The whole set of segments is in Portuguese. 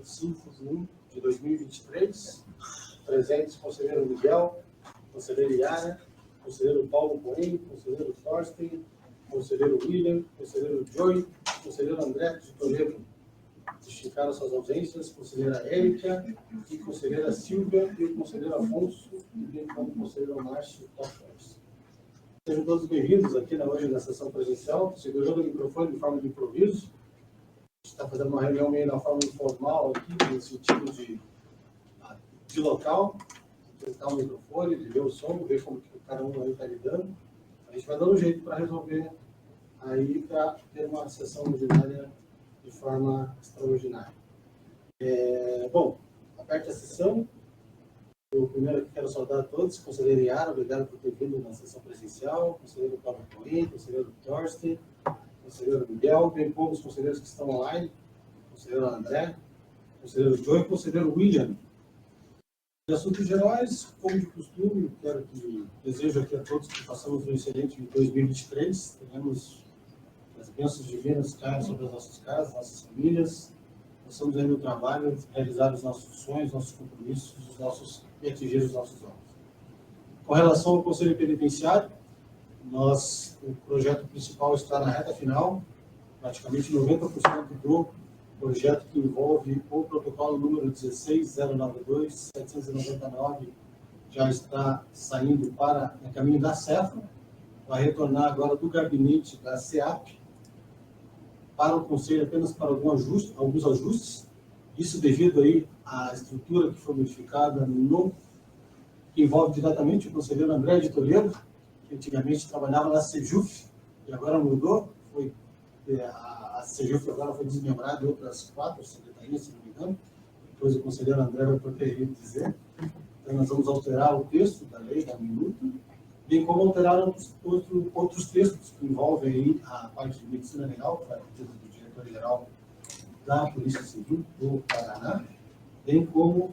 5/1 de 2023. Presentes, conselheiro Miguel, conselheiro Yara, conselheiro Paulo Coelho, conselheiro Thorsten, conselheiro William, conselheiro Joey, conselheiro André de Toledo. Justificaram suas ausências, conselheira Érica e conselheira Silvia e o conselheiro Afonso, e bem como o conselheiro Márcio Toffers. Sejam todos bem-vindos aqui hoje na sessão presencial, segurando o microfone de forma de improviso. A gente está fazendo uma reunião meio na forma informal aqui, no sentido de local, de testar o microfone, de ver o som, ver como que cada um aí está lidando. A gente vai dando um jeito para resolver aí, para ter uma sessão ordinária de forma extraordinária. Bom, aperta a sessão. Eu primeiro quero saudar a todos, conselheiro Yara, obrigado por ter vindo na sessão presencial, conselheiro Paulo Coelho, conselheiro Thorsten, conselheiro Miguel, bem como os conselheiros que estão online, conselheiro André, conselheiro Joey e conselheiro William. De assuntos gerais, como de costume, desejo aqui a todos que passamos um excelente 2023, tenhamos as bênçãos divinas caem sobre as nossas casas, nossas famílias, possamos aí no trabalho realizar os nossos sonhos, nossos compromissos, e atingir os nossos alvos. Com relação ao Conselho Penitenciário, o projeto principal está na reta final, praticamente 90% do projeto que envolve o protocolo número 16092-799 já está saindo para o caminho da CEFA, vai retornar agora do gabinete da CEAP para o Conselho apenas para alguns ajustes, isso devido aí à estrutura que foi modificada que envolve diretamente o conselheiro André de Toledo, que antigamente trabalhava na Sejuf e agora mudou, a Sejuf agora foi desmembrada em outras 4 secretarias, se não me engano, depois o conselheiro André vai poder dizer. Então nós vamos alterar o texto da lei, da minuta, bem como alterar outros textos que envolvem aí a parte de medicina legal, que vai do diretor-geral da Polícia Civil do Paraná, bem como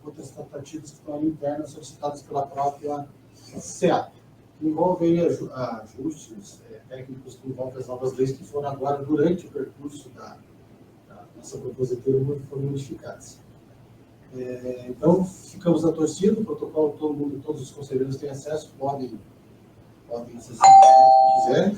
outras tratativas que estão ali internas solicitadas pela própria CEAP, que envolvem ajustes técnicos que envolvem as novas leis que foram agora, durante o percurso da nossa propositura, foram modificadas. Então, ficamos na torcida, o protocolo, todos os conselheiros têm acesso, podem acessar se quiserem.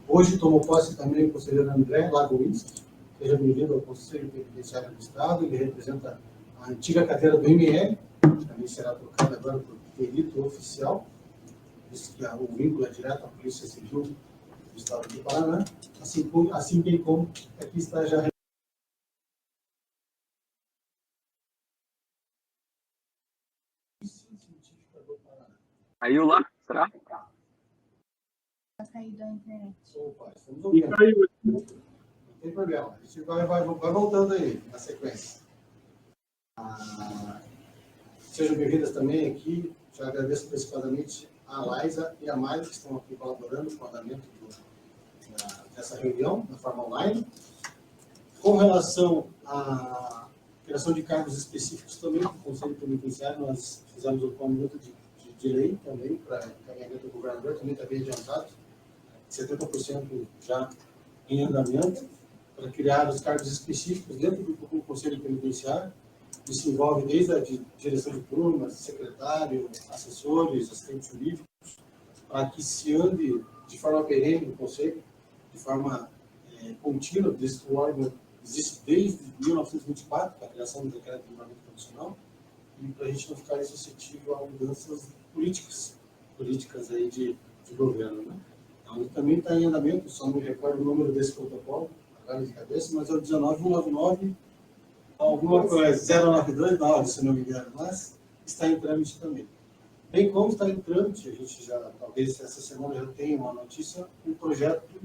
Hoje tomou posse também o conselheiro André Lagoinski. Seja bem-vindo ao Conselho Penitenciário do Estado, ele representa a antiga cadeira do ML, também será trocada agora por perito oficial, visto que o vínculo é direto à Polícia Civil do Estado do Paraná, assim bem como aqui está já Caiu lá? Será? Está caído a internet. Opa, estamos ouvindo. Não tem problema. A gente vai voltando aí, na sequência. Sejam bem-vindas também aqui. Já agradeço antecipadamente a Laísa e a Mari, que estão aqui colaborando com o andamento dessa reunião, da forma online. Com relação à criação de cargos específicos também, no Conselho Penitenciário, nós fizemos uma minuta de lei também, para encaminhamento do governador, também está bem adiantado, 70% já em andamento, para criar os cargos específicos dentro do Conselho Penitenciário. Isso envolve desde a direção de turmas, secretário, assessores, assistentes jurídicos, para que se ande de forma perene no Conselho, de forma contínua. O órgão existe desde 1924, a criação do decreto de regulamento profissional, e para a gente não ficar suscetível a mudanças políticas aí de governo, né? Então, também está em andamento, só não me recordo o número desse protocolo, agora de cabeça, mas é o 19199, alguma coisa, 092, se não me engano, mas está em trâmite também. Bem como está em trâmite, a gente já, talvez essa semana já tenha uma notícia, um projeto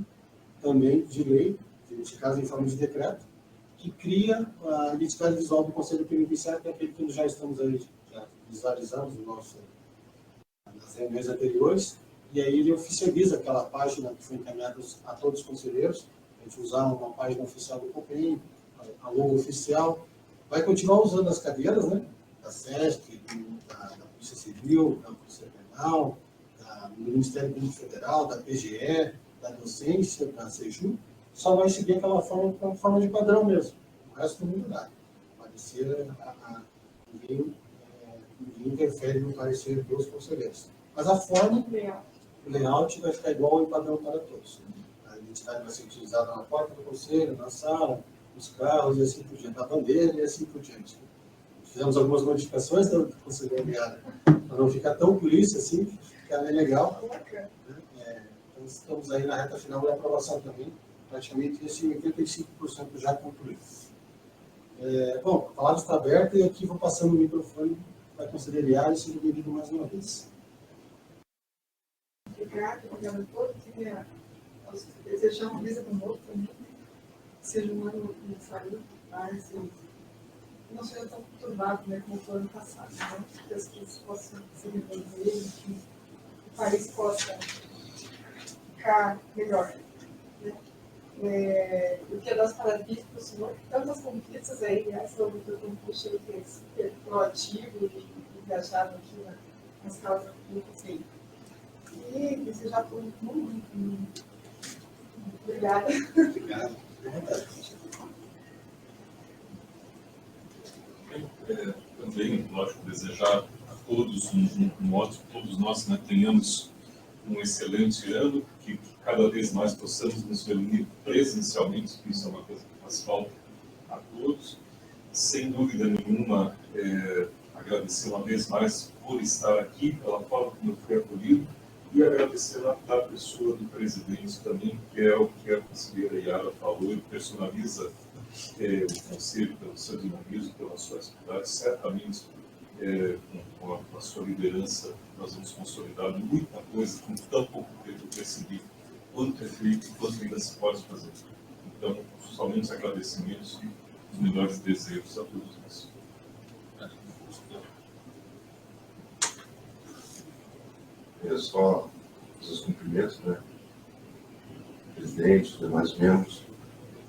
também de lei, neste caso em forma de decreto, que cria a identidade visual do Conselho Penitenciário, que é aquele que já estamos aí, já visualizamos nas reuniões anteriores, e aí ele oficializa aquela página que foi encaminhada a todos os conselheiros. A gente usar uma página oficial do COPEN, a logo oficial, vai continuar usando as cadeiras, né, da SESC, da Polícia Civil, da Polícia Penal, do Ministério Público Federal, da PGE, da docência, da SEJU, só vai seguir aquela forma de padrão mesmo. O resto não muda. O parecer, ninguém interfere no parecer dos conselheiros. Mas a forma, o layout vai ficar igual e padrão para todos. A identidade vai ser utilizada na porta do conselho, na sala, nos carros e assim por diante, a bandeira e assim por diante. Fizemos algumas modificações da conselheira para não ficar tão polícia assim, ficar bem legal. Então, estamos aí na reta final da aprovação também, praticamente esse 85% já concluído. Bom, a palavra está aberta e aqui vou passando o microfone para a conselheira e seja bem-vindo mais uma vez. Obrigada a todos. Queria desejar uma mesa do novo também. Seja um ano de saúde, mas não seja tão conturbado, né, como foi o ano passado. Né? Que as coisas possam se resolver, que o país possa ficar melhor. Né? Eu quero dar os parabéns para o senhor, tantas conquistas aí, essa luta com o Conselho que é super proativo e engajado aqui nas causas do Conselho. E desejar todo mundo muito obrigada. Obrigado. Também, lógico, desejar a todos um ótimo, todos nós, né, tenhamos um excelente ano, que cada vez mais possamos nos reunir presencialmente, que isso é uma coisa que faz falta a todos. Sem dúvida nenhuma, agradecer uma vez mais por estar aqui, pela forma como eu fui acolhido, e agradecer a pessoa do presidente também, que é o que a conselheira Yara falou, ele personaliza o conselho pelo seu dinamismo, pela sua atividade. Certamente, com a sua liderança, nós vamos consolidar muita coisa com tão pouco tempo. Eu percebi quanto é feito e quanto ainda se pode fazer. Então, somente agradecimentos e os melhores desejos a todos nós. Só os cumprimentos, né? Presidente, os demais membros,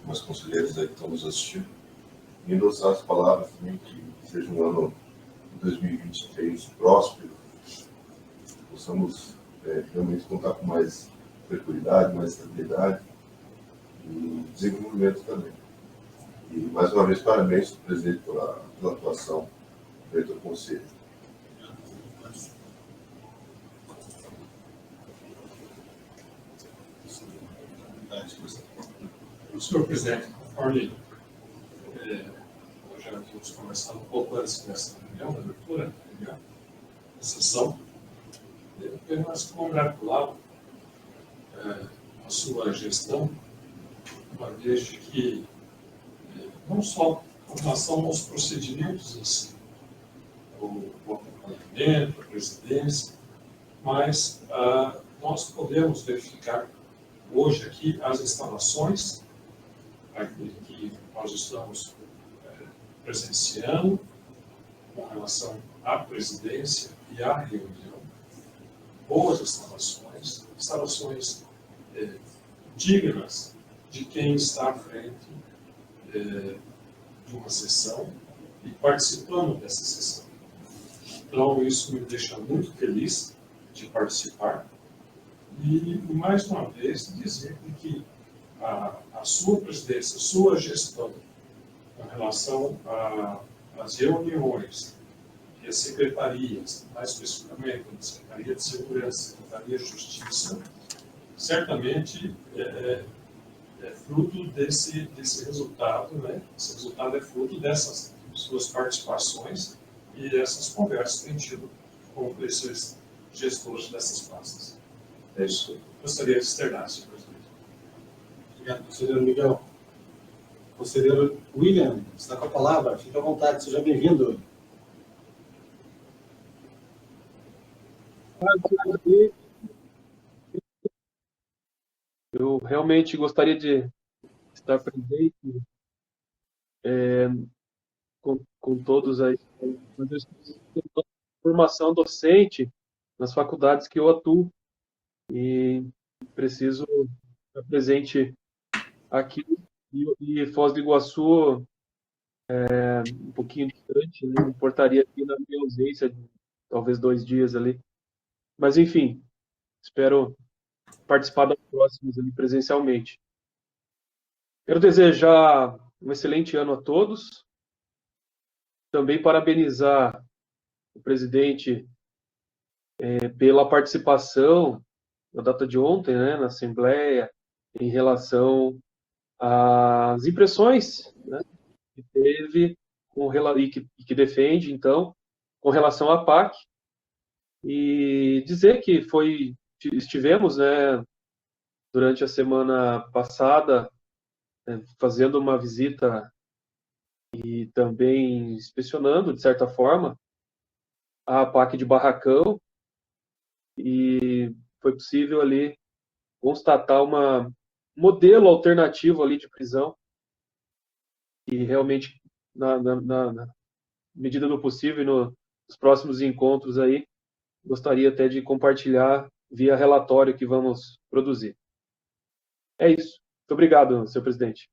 os conselheiros aí que estão nos assistindo, e endossar as palavras também, que seja um ano de 2023 próspero, possamos realmente contar com mais tranquilidade, mais estabilidade e desenvolvimento também. E mais uma vez, parabéns, presidente, pela atuação feita ao conselho. Senhor presidente, conforme nós já tínhamos conversado um pouco antes dessa reunião, da abertura da sessão, eu apenas congratular a sua gestão, uma vez de que, não só com relação aos procedimentos em si, o acompanhamento, a presidência, mas nós podemos verificar hoje aqui as instalações que nós estamos presenciando com relação à presidência e à reunião. Boas instalações dignas de quem está à frente de uma sessão e participando dessa sessão. Então, isso me deixa muito feliz de participar e, mais uma vez, dizer que a sua presidência, a sua gestão com relação às reuniões e as secretarias, mais especificamente a Secretaria de Segurança, Secretaria de Justiça, certamente é fruto desse resultado, né? Esse resultado é fruto dessas suas participações e dessas conversas que tem tido com esses gestores dessas pastas. É isso que eu gostaria de externar, senhor presidente. Obrigado, conselheiro Miguel. Conselheiro William, está com a palavra. Fique à vontade, seja bem-vindo. Eu realmente gostaria de estar presente com todos aí. Mas eu estou em formação docente nas faculdades que eu atuo e preciso estar presente aqui. E Foz do Iguaçu um pouquinho distante, né? Me importaria aqui na minha ausência, de talvez 2 dias ali. Mas, enfim, espero participar das próximas ali presencialmente. Quero desejar um excelente ano a todos. Também parabenizar o presidente pela participação na data de ontem, né, na Assembleia, em relação às impressões, né, que teve e que defende, então, com relação à PAC, e dizer que estivemos, né, durante a semana passada, fazendo uma visita e também inspecionando, de certa forma, a PAC de Barracão, e foi possível ali constatar um modelo alternativo ali de prisão, e realmente, na medida do possível, nos próximos encontros aí, gostaria até de compartilhar via relatório que vamos produzir. É isso. Muito obrigado, senhor presidente.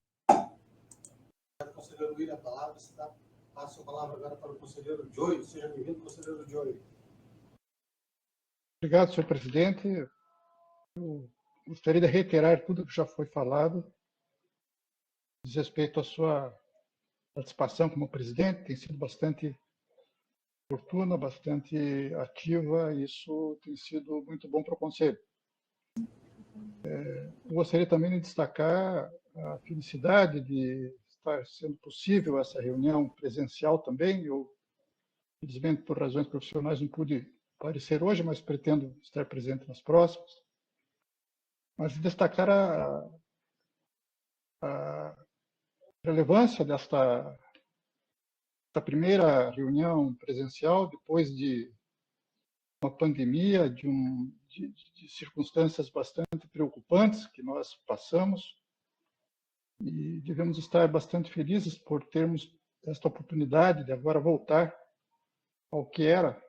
Conselheiro William, a palavra está. Passo a palavra agora para o conselheiro Joey. Seja bem-vindo, conselheiro Joey. Obrigado, senhor presidente. Eu gostaria de reiterar tudo que já foi falado diz respeito à sua participação como presidente. Tem sido bastante oportuna, bastante ativa, e isso tem sido muito bom para o Conselho. Eu gostaria também de destacar a felicidade de estar sendo possível essa reunião presencial também. Eu, infelizmente, por razões profissionais, não pude aparecer hoje, mas pretendo estar presente nas próximas. Mas destacar a relevância desta primeira reunião presencial depois de uma pandemia, de circunstâncias bastante preocupantes que nós passamos, e devemos estar bastante felizes por termos esta oportunidade de agora voltar ao que era,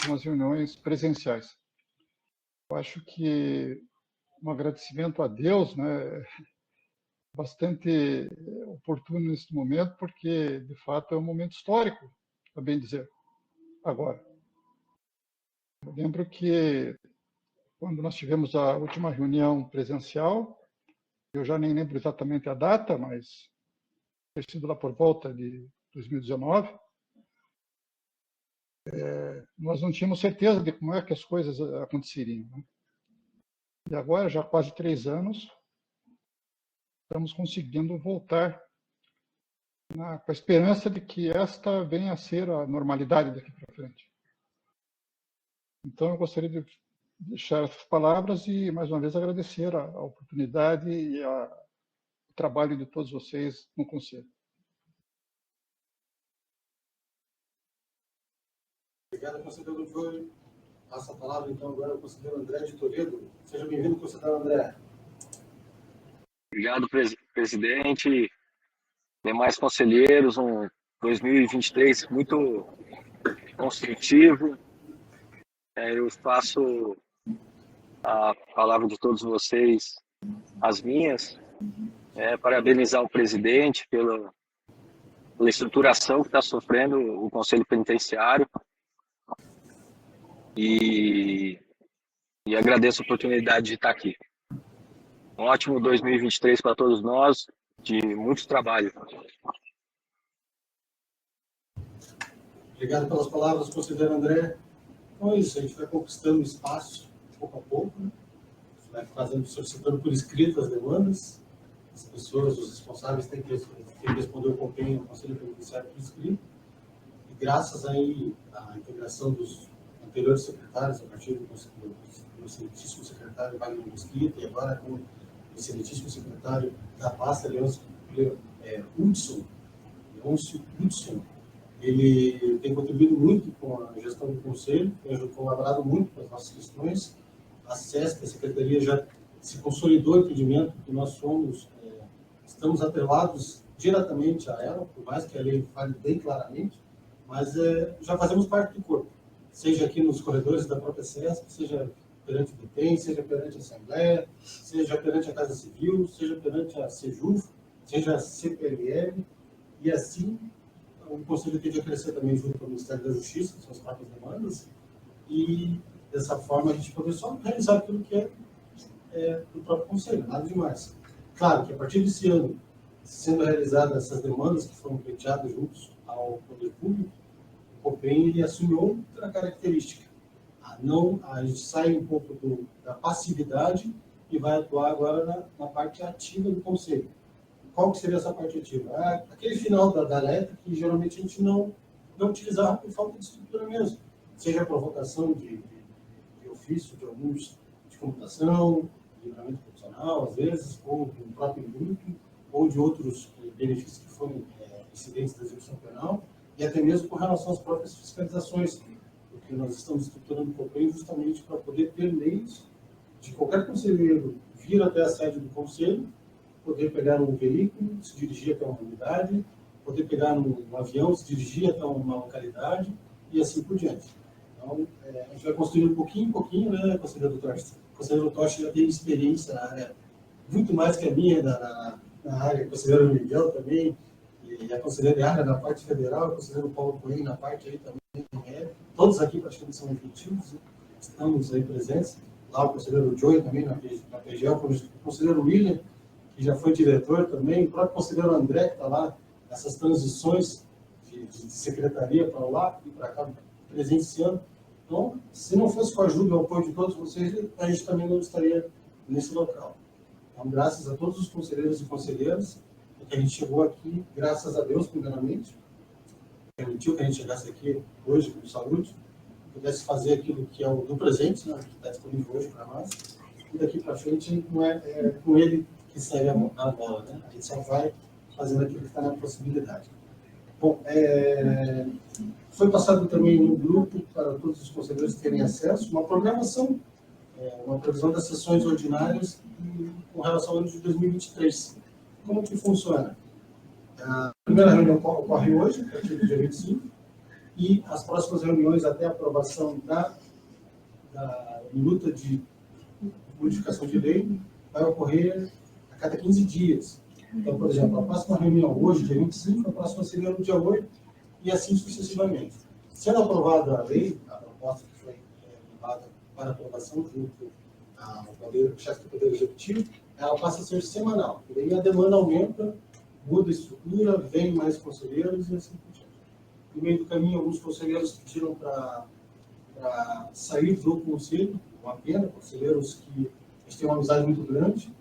são as reuniões presenciais. Eu acho que um agradecimento a Deus, né, bastante oportuno nesse momento, porque, de fato, é um momento histórico, a bem dizer, agora. Eu lembro que, quando nós tivemos a última reunião presencial, eu já nem lembro exatamente a data, mas ter sido lá por volta de 2019, nós não tínhamos certeza de como é que as coisas aconteceriam, né? E agora, já há quase 3 anos, estamos conseguindo voltar com a esperança de que esta venha a ser a normalidade daqui para frente. Então, eu gostaria de deixar essas palavras e, mais uma vez, agradecer a oportunidade e o trabalho de todos vocês no Conselho. Obrigado, conselheiro Joey. Passo a palavra, então, agora ao conselheiro André de Toledo. Seja bem-vindo, conselheiro André. Obrigado, presidente, demais conselheiros, um 2023 muito construtivo. Eu faço a palavra de todos vocês, as minhas, parabenizar o presidente pela estruturação que está sofrendo o Conselho Penitenciário, e agradeço a oportunidade de estar aqui. Um ótimo 2023 para todos nós, de muito trabalho. Obrigado pelas palavras, conselheiro André. Então é isso, a gente vai conquistando espaço, pouco a pouco, né? Vai solicitando por escrito as demandas. As pessoas, os responsáveis, têm que responder o companheiro do Conselho Penitenciário por escrito. E graças aí à integração dos anteriores secretários, a partir do excelentíssimo secretário Wagner Mesquita, e agora com o excelentíssimo secretário da pasta, Leôncio Hudson, ele tem contribuído muito com a gestão do Conselho, tem colaborado muito com as nossas questões. A SESP, a Secretaria, já se consolidou o entendimento que nós estamos atrelados diretamente a ela, por mais que a lei fale bem claramente, mas já fazemos parte do corpo, seja aqui nos corredores da própria SESP, seja perante o DETEM, seja perante a Assembleia, seja perante a Casa Civil, seja perante a SEJUF, seja a CPLL, e assim o Conselho tende a crescer também junto com o Ministério da Justiça, suas próprias demandas, e dessa forma a gente poder só realizar aquilo que é do próprio Conselho, nada demais. Claro que a partir desse ano, sendo realizadas essas demandas que foram pleiteadas juntos ao poder público, o COPEN ele assume outra característica. A gente sai um pouco da passividade e vai atuar agora na parte ativa do conselho. Qual que seria essa parte ativa? Aquele final da letra que geralmente a gente não utilizava por falta de estrutura mesmo, seja a provocação de ofício de alguns de computação, de livramento profissional, às vezes, ou do próprio grupo, ou de outros benefícios que foram incidentes da execução penal, e até mesmo com relação às próprias fiscalizações, porque nós estamos estruturando o COPEN justamente para poder ter meios de qualquer conselheiro vir até a sede do conselho, poder pegar um veículo, se dirigir até uma unidade, poder pegar um avião, se dirigir até uma localidade, e assim por diante. Então, a gente vai construir um pouquinho em pouquinho, né, conselheiro Tocha? O conselheiro Tocha já tem experiência na área, muito mais que a minha, na área, o conselheiro Miguel também, e a conselheira Yara na parte federal, o conselheiro Paulo Coelho na parte aí também, todos aqui praticamente são efetivos, estamos aí presentes, lá o conselheiro Joey também na PGL, o conselheiro William, que já foi diretor também, o próprio conselheiro André, que está lá, essas transições de secretaria para lá e para cá, presenciando. Então, se não fosse com a ajuda e o apoio de todos vocês, a gente também não estaria nesse local. Então, graças a todos os conselheiros e conselheiras, que a gente chegou aqui, graças a Deus, primeiramente, permitiu que a gente chegasse aqui hoje com saúde, pudesse fazer aquilo que é o do presente, né, que está disponível hoje para nós, e daqui para frente não é com ele que segue a bola, né? A gente só vai fazendo aquilo que está na possibilidade. Bom, foi passado também no grupo para todos os conselheiros terem acesso uma programação, uma previsão das sessões ordinárias com relação ao ano de 2023. Como que funciona? A primeira reunião ocorre hoje, a partir do dia 25, e as próximas reuniões até a aprovação da minuta de modificação de lei vai ocorrer a cada 15 dias. Então, por exemplo, a próxima reunião hoje, dia 25, a próxima seria no dia 8, e assim sucessivamente. Sendo aprovada a lei, a proposta que foi levada para aprovação junto ao chefe do Poder Executivo, ela passa a ser semanal. E aí a demanda aumenta, muda a estrutura, vem mais conselheiros e assim por diante. No meio do caminho, alguns conselheiros pediram para sair do conselho, uma pena, conselheiros que a gente tem uma amizade muito grande,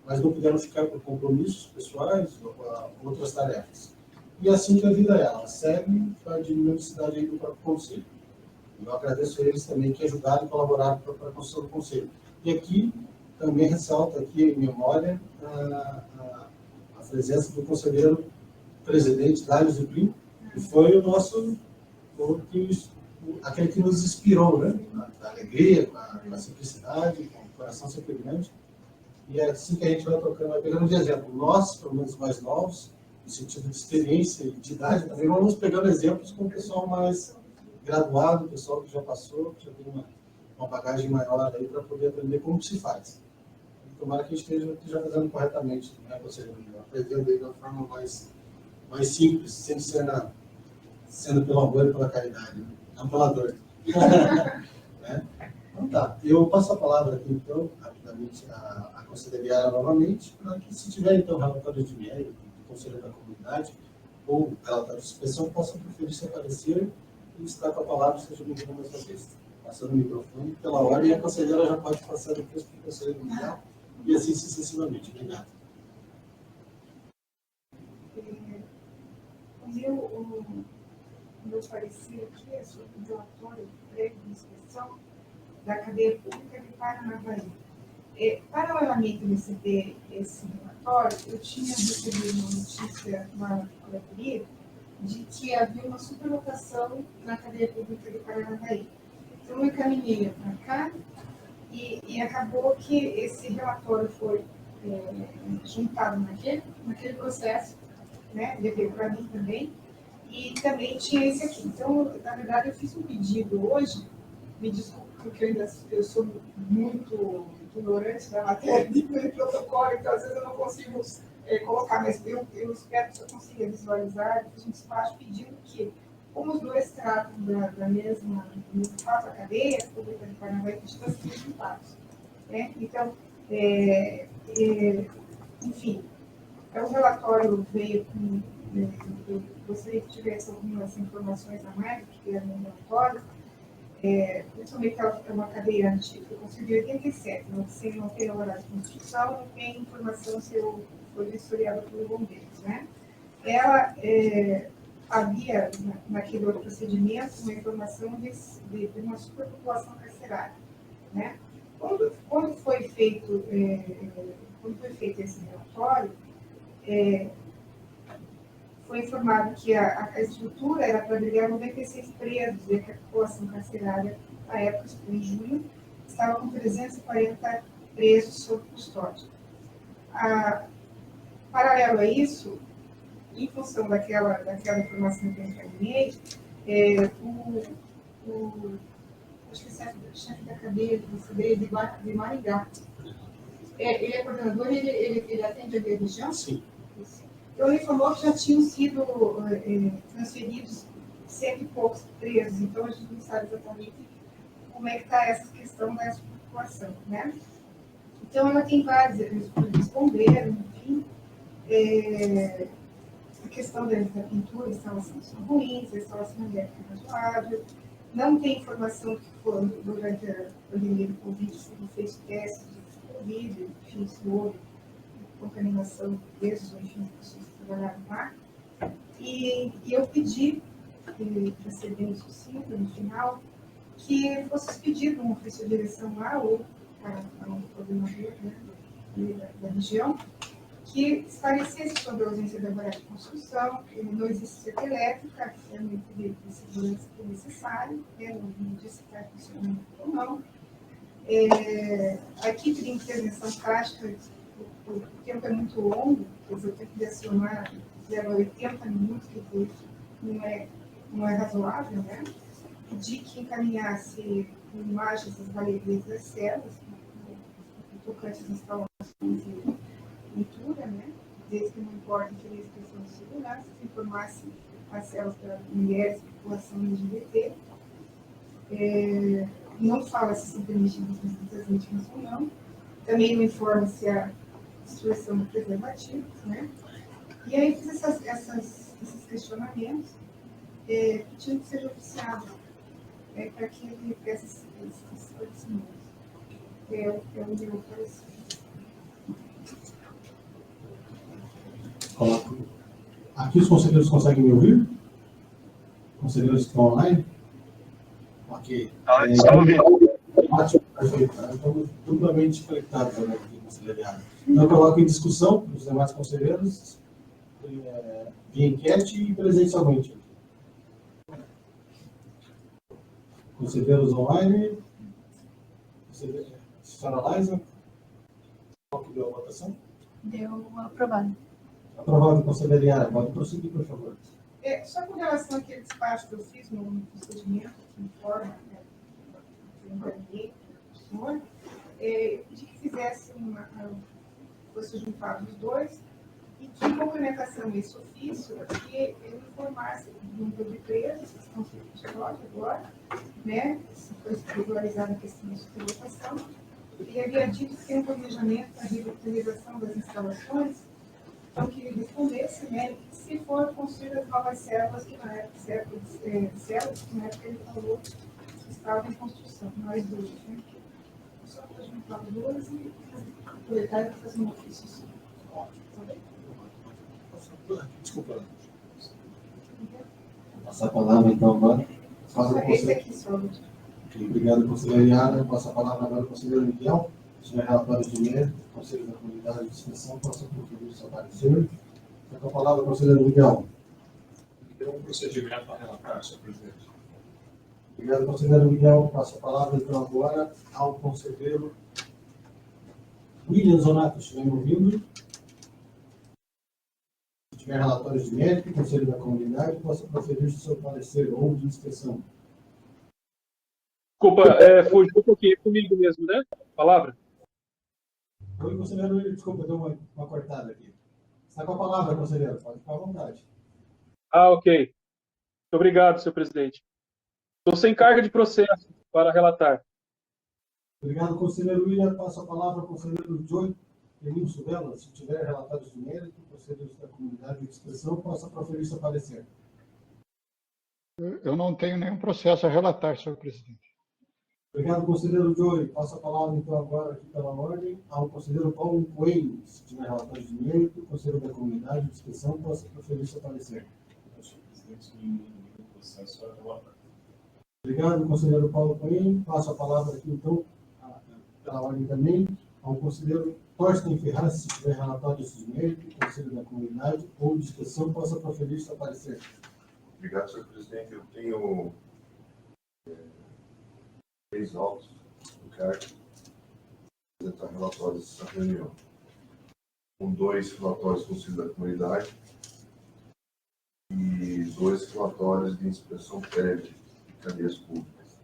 mas não puderam ficar por compromissos pessoais ou outras tarefas. E assim que a vida ela segue para diminuir a necessidade aí do próprio conselho. Eu agradeço a eles também que ajudaram e colaboraram para a construção do conselho. E aqui também ressalto aqui em memória a presença do conselheiro presidente Dário Zuplin, que foi o nosso, aquele que nos inspirou, né? Na alegria, na simplicidade, com o coração sempre grande. E é assim que a gente vai trocando, vai pegando de exemplo. Nós, pelo menos mais novos, no sentido de experiência e de idade, também vamos pegando exemplos com o pessoal mais graduado, o pessoal que já passou, que já tem uma bagagem maior aí para poder aprender como se faz. E tomara que a gente esteja fazendo corretamente, né, conselheiro? Aprendendo aí da forma mais simples, sem ser sendo pelo amor e pela caridade, né? Não pela dor. Né? Então tá, eu passo a palavra aqui, então, rapidamente, à conselheira novamente, para que, se tiver, então, relatório de mérito do Conselho da Comunidade ou relatório de inspeção, possam preferir se aparecer e estar com a palavra, seja bem-vindo mais uma vez. Passando o microfone, pela ordem, a conselheira já pode passar depois para o conselheiro Miguel, e assim sucessivamente. Obrigado. O meu parecer aqui é sobre o relatório prévio de inspeção da cadeia pública de Paranavaí. Paralelamente a receber esse relatório, eu tinha recebido uma notícia na coletoria de que havia uma superlotação na cadeia pública de Paranavaí. Então, eu encaminhei para cá e acabou que esse relatório foi juntado naquele processo, né? Ele veio para mim também, e também tinha esse aqui. Então, na verdade, eu fiz um pedido hoje, me desculpe, porque eu sou muito ignorante da matéria de protocolo, então às vezes eu não consigo colocar, mas eu espero que eu consiga visualizar. Eu fiz um despacho pedindo que, como os dois tratam do mesmo fato, a cadeia pública de Paranavaí, que estão sendo juntados. Né? Então, enfim, o relatório veio com, eu gostaria que tivesse algumas informações a mais do que era no relatório, principalmente que ela é uma cadeirante, eu consegui 87, não tem elaborado de construção, não tem informação se eu foi vistoriada pelos bombeiros, né? Ela havia, naquele outro procedimento, uma informação de uma superpopulação carcerária, né? Quando foi feito esse relatório, foi informado que a estrutura era para abrigar 96 presos, e que a população carcerária, na época, isso foi em julho, estava com 340 presos sob custódia. Paralelo a isso, em função daquela informação que eu encaminhei, acho que o chefe da cadeia de Maringá, ele é coordenador e ele atende a região? Sim. Então, ele informou que já tinham sido transferidos 100 e poucos presos, então a gente não sabe exatamente como é que está essa questão da população, né? Então, ela tem vários, eles responderam, enfim, a questão da pintura, a instalação são ruins, a instalação elétrica é razoável, não tem informação que foram, durante a pandemia do Covid, se não fez testes de Covid, enfim, se houve contaminação de presos, ou enfim, pessoas que trabalharam lá. E eu pedi, para ser bem sucinta no final, que fosse pedido um ofício de direção lá, ou para um coordenador, né, da região, que esclarecesse sobre a ausência da alvará de construção, que não existe cerca elétrica, que é um de segurança que é necessário, não disse se está funcionando ou não. A equipe de intervenção prática, o tempo é muito longo, quer dizer, eu tenho que acionar 0 a 80 minutos, que não é razoável, né? Pedi que encaminhasse imagens das galerias das celas, tocantes às instalações de pintura, né? Desde que não importa interesse de questão de segurança, que informasse as celas para mulheres e população LGBT. Não fala se são permitidas visitas íntimas ou não. Também não informa se há destruição de preservativos, né? E aí fiz esses questionamentos, pedindo que seja oficiado, para que ele peça esses esclarecimentos. É o meu parecer. Aqui os conselheiros conseguem me ouvir? Conselheiros que estão online? Ok. Está ouvindo. Ótimo, perfeito. Estamos duplamente conectados também aqui, conselheirado. Então, eu coloco em discussão os demais conselheiros, via enquete e presencialmente. Conselheiros online. Senhora Liza, qual que deu a votação? Deu aprovado. Aprovado, conselheira. Pode prosseguir, por favor. Só com relação àquele despacho que eu fiz no procedimento, que informa, eu encaminhei para o senhor, eu pedi que fizesse fosse juntado os dois, e que, em complementação a esse ofício, que ele informasse o número de presos que estão sob custódia agora, né, se foi regularizada a questão da superlotação, e havia dito que tem um planejamento para a revitalização das instalações, então que ele respondesse, né, se for construídas novas células, que na época, ele falou que estavam em construção, nós dois, né, só para juntar os dois e aproveitar e fazer um ofício. Desculpa. Vou passar a palavra, então, agora. Esse aqui só. Obrigado, conselheira Yara. Passo a palavra agora ao conselheiro Miguel. Se tiver relatório de dinheiro, conselho da comunidade de extensão, possa contribuir seu parecer. Fica com a palavra, conselheiro Miguel. Tem um procedimento a relatar, senhor presidente. Obrigado, conselheiro Miguel. Passo a palavra, então, agora ao conselheiro William Zonato. Estiver me ouvindo? Se tiver relatórios de mérito, conselho da comunidade, possa proferir seu parecer ou de inspeção. Desculpa, fugiu um pouquinho comigo mesmo, né? Palavra. Oi, conselheiro William. Desculpa, deu uma cortada aqui. Está com a palavra, conselheiro. Pode ficar à vontade. Ok. Muito obrigado, senhor presidente. Estou sem carga de processo para relatar. Obrigado, conselheiro William. Passo a palavra ao conselheiro Joy Emílio Subela, se tiver relatórios de mérito, conselheiros da comunidade de expressão, possa proferir seu parecer. Eu não tenho nenhum processo a relatar, senhor presidente. Obrigado, conselheiro Joey. Passo a palavra, então, agora, aqui pela ordem, ao conselheiro Paulo Coelho. Se tiver relatórios de mérito, conselheiro da comunidade de expressão, possa proferir seu parecer. Senhor presidente, nenhum processo a relatar. Obrigado, conselheiro Paulo Coelho. Passo a palavra aqui, então, pela ordem também, ao conselheiro Torsten Ferraz, se tiver relatórios de mérito, conselho da comunidade ou de expressão, possa proferir seu parecer. Obrigado, senhor presidente. Eu tenho 3 autos do CARC apresentar relatórios dessa reunião. Com 2 relatórios do Conselho da Comunidade e 2 relatórios de inspeção prévia de cadeias públicas.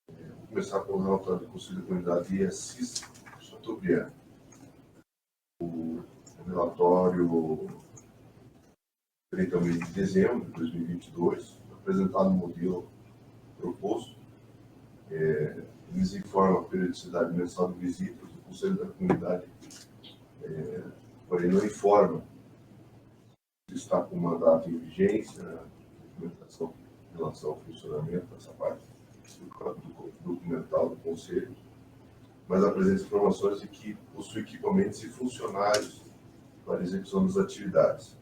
Vou começar com o relatório do Conselho da Comunidade de Assis Chateaubriand. O relatório feito no mês de dezembro de 2022, apresentado no modelo proposto. Eles informam a periodicidade mensal de visitas do Conselho da Comunidade, porém não informam se está com mandato em vigência, documentação em relação ao funcionamento dessa parte do documental do Conselho, mas apresenta informações de que possui equipamentos e funcionários para a execução das atividades,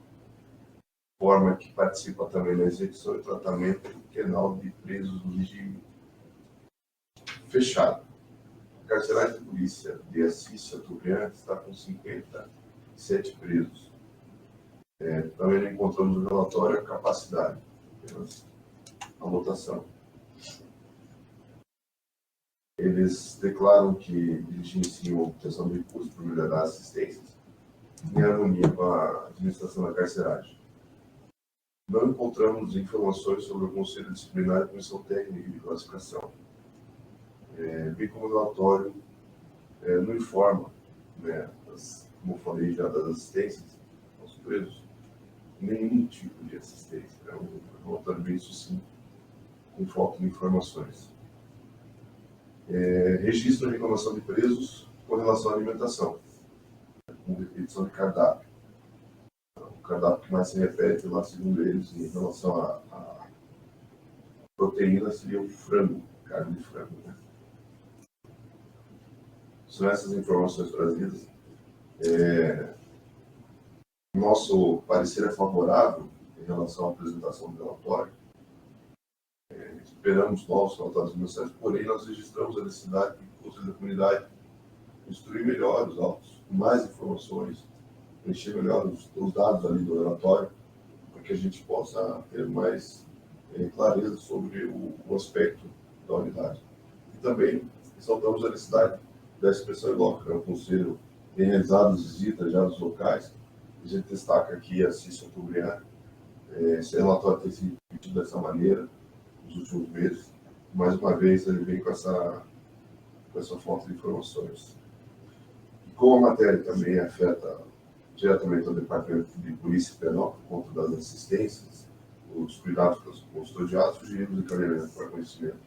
forma que participa também da execução e tratamento penal de presos no regime fechado. A carceragem de polícia de Assis Chateaubriand está com 57 presos. Também não encontramos no relatório a capacidade, apenas a lotação. Eles declaram que diligenciam a obtenção de recursos para melhorar a assistência em harmonia com a administração da carceragem. Não encontramos informações sobre o Conselho Disciplinar e a Comissão Técnica de Classificação, bem como o relatório não informa, como eu falei já, das assistências aos presos, nenhum tipo de assistência. É um relatório bem sucinto, com falta de informações. Registro de reclamação de presos com relação à alimentação, com repetição de cardápio. O cardápio que mais se repete lá, segundo eles, em relação à proteína, seria o frango, carne de frango. São essas informações trazidas. Nosso parecer é favorável em relação à apresentação do relatório. Esperamos novos relatórios mensais, porém nós registramos a necessidade que o Conselho da Comunidade instruir melhor os autos, com mais informações, preencher melhor os dados ali do relatório, para que a gente possa ter mais clareza sobre o aspecto da unidade. E também ressaltamos a necessidade da expressão em loco, o Conselho tem realizado visitas já nos locais, a gente destaca aqui a Assis Chateaubriand. Esse relatório tem sido repetido dessa maneira nos últimos meses. Mais uma vez, ele vem com essa falta de informações. E como a matéria também afeta diretamente ao Departamento de Polícia Penal, por conta das assistências, os cuidados com os custodiados, sugerimos encaminhamento para conhecimento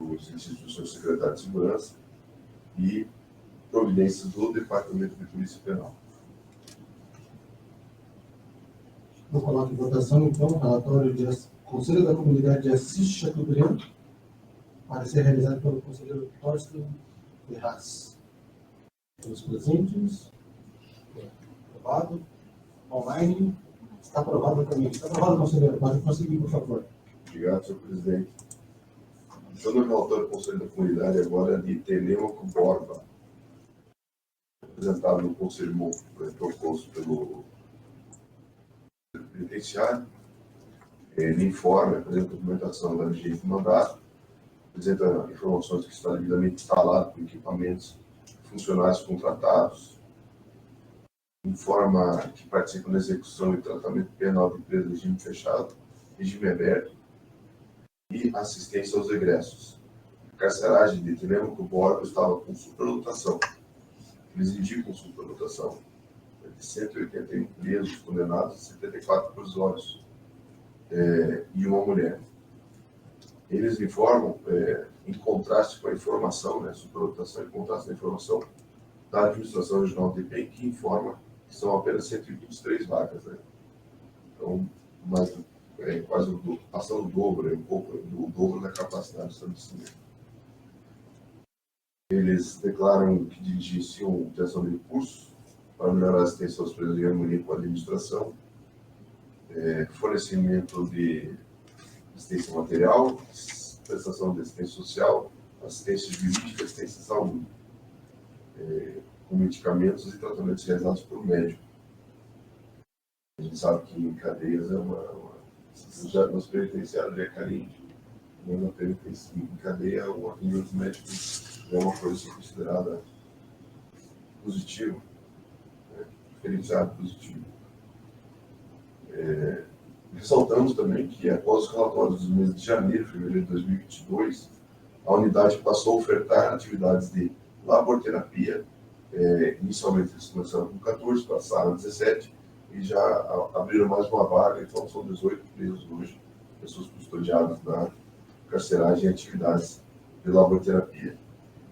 dos instituições do Secretário de Segurança e providências do Departamento de Polícia Penal. Vou colocar em votação, então, o relatório de Conselho da Comunidade de Assis Chateaubriand, para ser realizado pelo conselheiro Torsten Ferraz. Pelos presentes, aprovado. Online, está aprovado também. Está aprovado, conselheiro. Pode prosseguir, por favor. Obrigado, senhor presidente. Então, no relatório do Conselho da Comunidade, agora de Telêmaco Borba, apresentado no Conselho proposto pelo penitenciário. Ele informa, apresenta documentação da vigência do mandato, apresenta informações que está devidamente instalado com equipamentos, funcionários contratados, informa que participa da execução e tratamento penal de preso em regime fechado, regime aberto e assistência aos egressos. A carceragem de Telêmaco Borba estava com superlotação. Eles indicam superlotação de 181 presos condenados e 74 provisórios e uma mulher. Eles informam, em contraste com a informação, superlotação em contraste com a informação, da administração regional de DPEM, que informa que são apenas 123 vagas, né? Então, quase passando o dobro, um pouco do dobro da capacidade do estabelecimento. Eles declaram que dirigiam obtenção de recursos para melhorar a assistência aos presos em harmonia com a administração, fornecimento de assistência material, prestação de assistência social, assistência jurídica, assistência de saúde, com medicamentos e tratamentos realizados por médico. A gente sabe que em cadeias nos penitenciários é carente, mas em cadeia o atendimento médico é uma coisa considerada positiva, diferenciado positivo. Ressaltamos também que, após os relatórios dos meses de janeiro e fevereiro de 2022, a unidade passou a ofertar atividades de laborterapia. Inicialmente eles começaram com 14, passaram a 17 e já abriram mais uma vaga, então são 18 presos hoje, pessoas custodiadas na carceragem e atividades de laborterapia,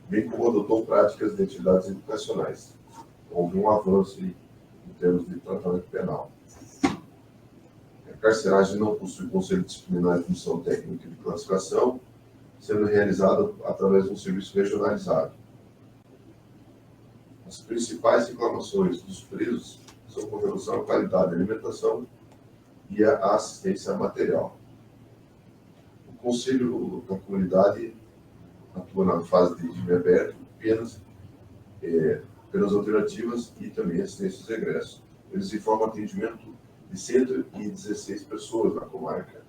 bem como adotou práticas de atividades educacionais. Houve um avanço em termos de tratamento penal. A carceragem não possui conselho disciplinar de comissão técnica de classificação, sendo realizada através de um serviço regionalizado. As principais reclamações dos presos são com relação à qualidade da alimentação e à assistência material. O Conselho da Comunidade atua na fase de regime aberto, penas alternativas e também assistência de regresso. Eles informam atendimento de 116 pessoas na comarca,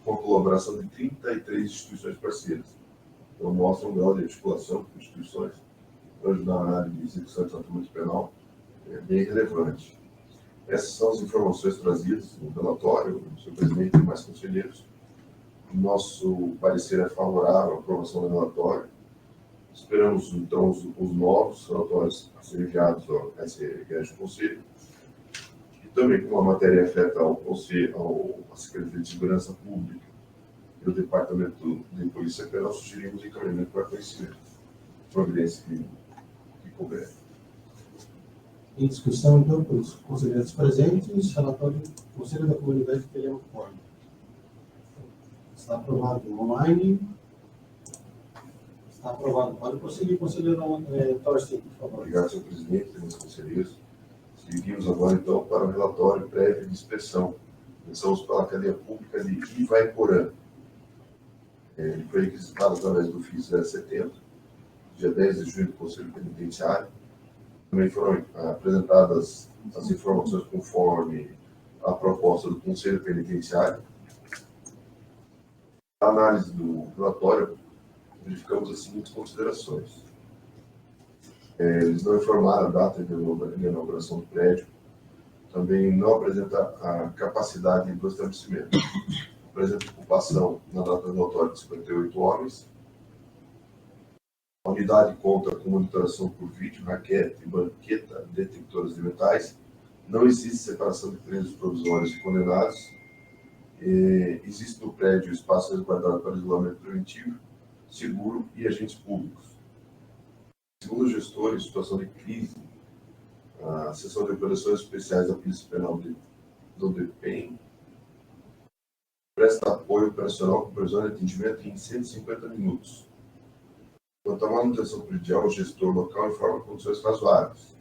com a colaboração de 33 instituições parceiras. Então, mostra um grau de articulação com instituições para ajudar na área de execução de tratamento penal bem relevante. Essas são as informações trazidas no relatório, senhor presidente e mais conselheiros. O nosso parecer é favorável à aprovação do relatório. Esperamos, então, os novos relatórios a serem enviados a esse grande conselho. E também, como a matéria afeta ao Conselho, à Secretaria de Segurança Pública e ao Departamento de Polícia Penal, sugerimos encaminhamento para conhecimento. Providência que couber. Em discussão, então, pelos conselheiros presentes, relatório do Conselho da Comunidade que ele é um quórum. Está aprovado online. Está aprovado. Pode prosseguir, conselheiro Torsten, por favor. Obrigado, senhor presidente e meus conselheiros. Seguimos agora, então, para o relatório prévio de inspeção. Começamos pela cadeia pública de Ivaiporã. Ele foi requisitado através do FIS 070, dia 10 de junho do Conselho Penitenciário. Também foram apresentadas as informações conforme a proposta do Conselho Penitenciário. A análise do relatório, verificamos as seguintes considerações. Eles não informaram a data de inauguração do prédio, também não apresenta a capacidade do estabelecimento. Apresenta ocupação na data do relatório de 58 homens. A unidade conta com monitoração por vídeo, raquete, banqueta, detectores de metais. Não existe separação de presos provisórios e condenados. Existe no prédio espaço resguardado para isolamento preventivo, seguro e agentes públicos. Segundo os gestores, em situação de crise, a Seção de Operações Especiais da Polícia Penal do DPEM presta apoio operacional com previsão de atendimento em 150 minutos. Quanto à manutenção predial, o gestor local informa condições razoáveis,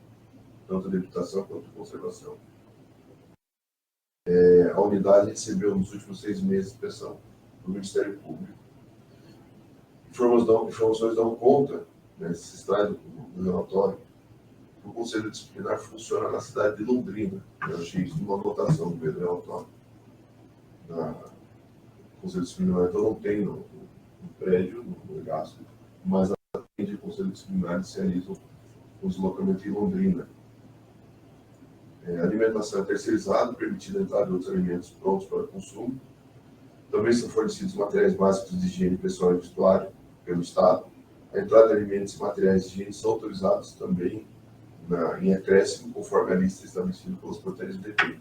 tanto de habitação quanto de conservação. A unidade recebeu nos últimos 6 meses de inspeção do Ministério Público. Informações dão conta, se extrai do relatório, que o Conselho Disciplinar funciona na cidade de Londrina. Eu achei isso uma anotação do meio do relatório. O Conselho Disciplinar, então, não tem no prédio, no gasto, mas atende o Conselho Disciplinar e se realiza o deslocamento em Londrina. A alimentação é terceirizada, permitida a entrada de outros alimentos prontos para consumo. Também são fornecidos materiais básicos de higiene pessoal e vestuário pelo Estado. A entrada de alimentos e materiais de higiene são autorizados também em acréscimo, conforme a lista estabelecida pelas portarias do DPEM.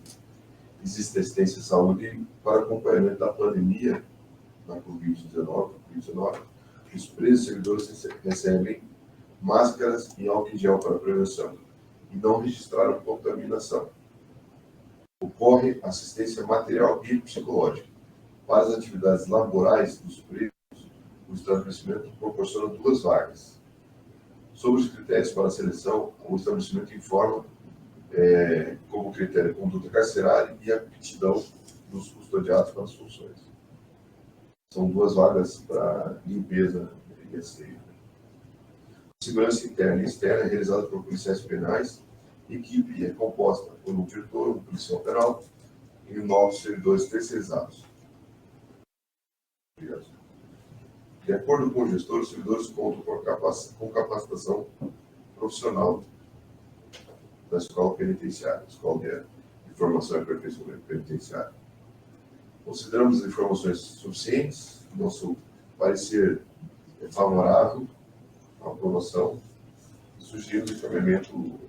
Existe assistência à saúde para acompanhamento da pandemia da Covid-19. Os presos servidores recebem máscaras e álcool em gel para prevenção e não registraram contaminação. Ocorre assistência material e psicológica. Para as atividades laborais dos presos, o estabelecimento proporciona 2 vagas. Sobre os critérios para a seleção, o estabelecimento informa como critério a conduta carcerária e a aptidão dos custodiados para as funções. São 2 vagas para limpeza e asseio. Segurança interna e externa é realizada por policiais penais. A equipe é composta por um diretor, um policial penal e 9 servidores terceirizados. Obrigado. De acordo com o gestor, os servidores contam com capacitação profissional da escola penitenciária, escola de formação e aperfeiçoamento penitenciário. Consideramos as informações suficientes, nosso parecer é favorável à aprovação, e sugerimos o encaminhamento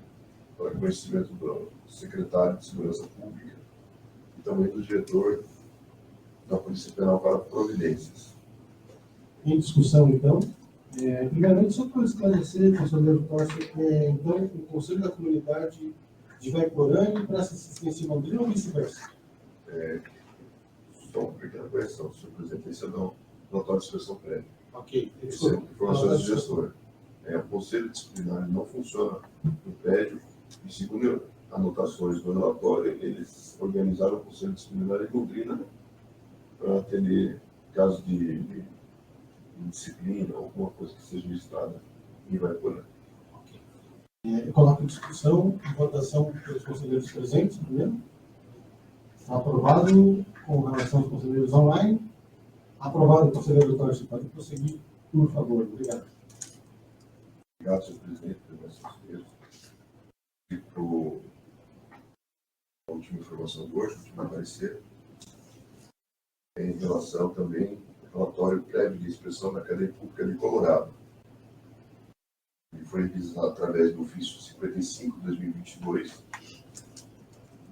para conhecimento do secretário de Segurança Pública e também do diretor da Polícia Penal para providências. Em discussão, então, primeiramente, só para esclarecer, conselheiro Torce, então, o Conselho da Comunidade de Vaiporã presta assistência em Londrina ou vice-versa? Só uma pequena correção, senhor presidente, esse é o relatório de inspeção prévia. Ok. Esse é informações do gestor. O Conselho Disciplinar não funciona no prédio e, segundo anotações do relatório, eles organizaram o Conselho Disciplinar em Londrina para atender casos de disciplina, alguma coisa que seja registrada em Vaiporã. Eu coloco em discussão, em votação pelos conselheiros presentes, primeiro. Está aprovado com relação aos conselheiros online. Aprovado, conselheiro Torce. Pode prosseguir, por favor. Obrigado. Obrigado, senhor presidente, pelo assistência. E para a última informação de hoje, o último parecer, em relação também ao relatório prévio de inspeção da cadeia pública de Colorado. Ele foi revisado através do ofício 55 de 2022.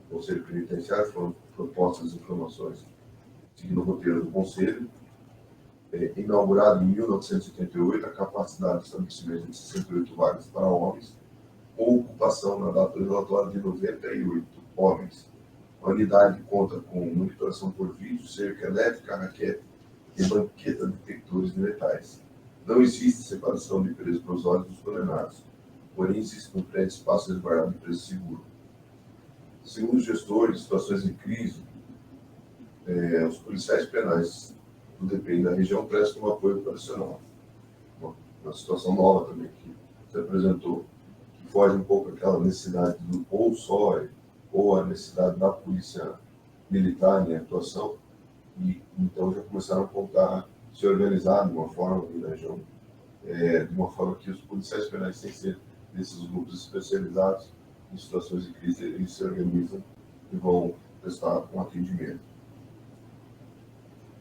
O Conselho Penitenciário foram propostas as informações seguindo o roteiro do Conselho. Inaugurado em 1988, a capacidade de estabelecimento de 68 vagas para homens, com ocupação na data do relatório de 98 homens. A unidade conta com monitoração por vídeo, cerca elétrica, raquete e banqueta de detectores de metais. Não existe separação de presos provisórios dos condenados, porém existe no prédio espaço resguardado de preso seguro. Segundo os gestores de situações de crise, os policiais penais do DPI da região prestam um apoio operacional. Uma situação nova também que se apresentou, que foge um pouco daquela necessidade do ou só, ou a necessidade da polícia militar em atuação, e então já começaram a contar, se organizar de uma forma aqui na região, de uma forma que os policiais penais, sem ser desses grupos especializados em situações de crise, eles se organizam e vão prestar um atendimento.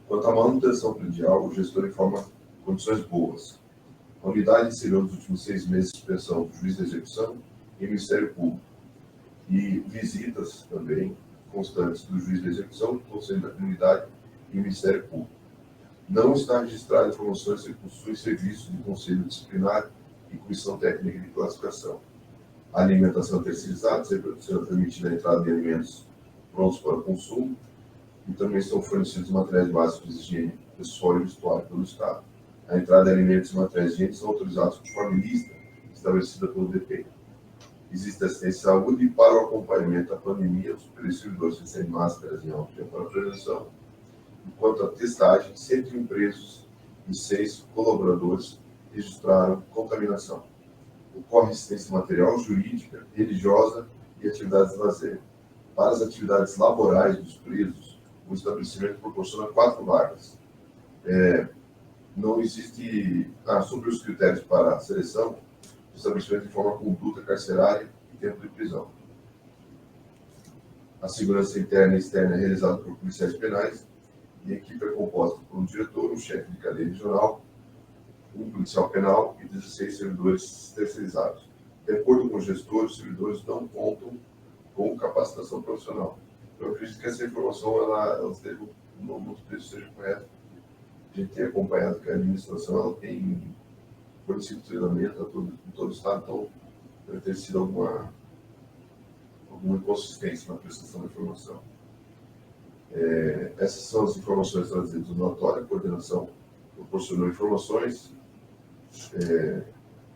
Quanto à manutenção predial, o gestor informa condições boas. A unidade recebeu nos últimos 6 meses de suspensão do juiz da execução e Ministério Público, e visitas também constantes do juiz da execução, do Conselho da Comunidade e Ministério Público. Não está registrada informações que possuem serviço de Conselho Disciplinar e Comissão Técnica de Classificação. A alimentação terceirizada será permitida a entrada de alimentos prontos para consumo, e também são fornecidos materiais básicos de higiene pessoal e vestuário pelo Estado. A entrada de alimentos e materiais de higiene são autorizados conforme lista estabelecida pelo DPI. Existe assistência à saúde e para o acompanhamento da pandemia, os servidores recebem máscaras em álcool para prevenção. Enquanto à testagem, 101 presos e 6 colaboradores registraram contaminação. Ocorre assistência material, jurídica, religiosa e atividades de lazer. Para as atividades laborais dos presos, o estabelecimento proporciona 4 vagas. Não existe, sobre os critérios para a seleção, o estabelecimento informa conduta carcerária e tempo de prisão. A segurança interna e externa é realizada por policiais penais e a equipe é composta por um diretor, um chefe de cadeia regional, um policial penal e 16 servidores terceirizados. De acordo com o gestor, os servidores não contam com capacitação profissional. Eu acredito que essa informação ela esteja, não seja correta. A gente tem acompanhado que a administração ela tem fornecido treinamento em todo o Estado, então deve ter sido alguma inconsistência na prestação da informação. Essas são as informações trazidas no relatório. A coordenação proporcionou informações.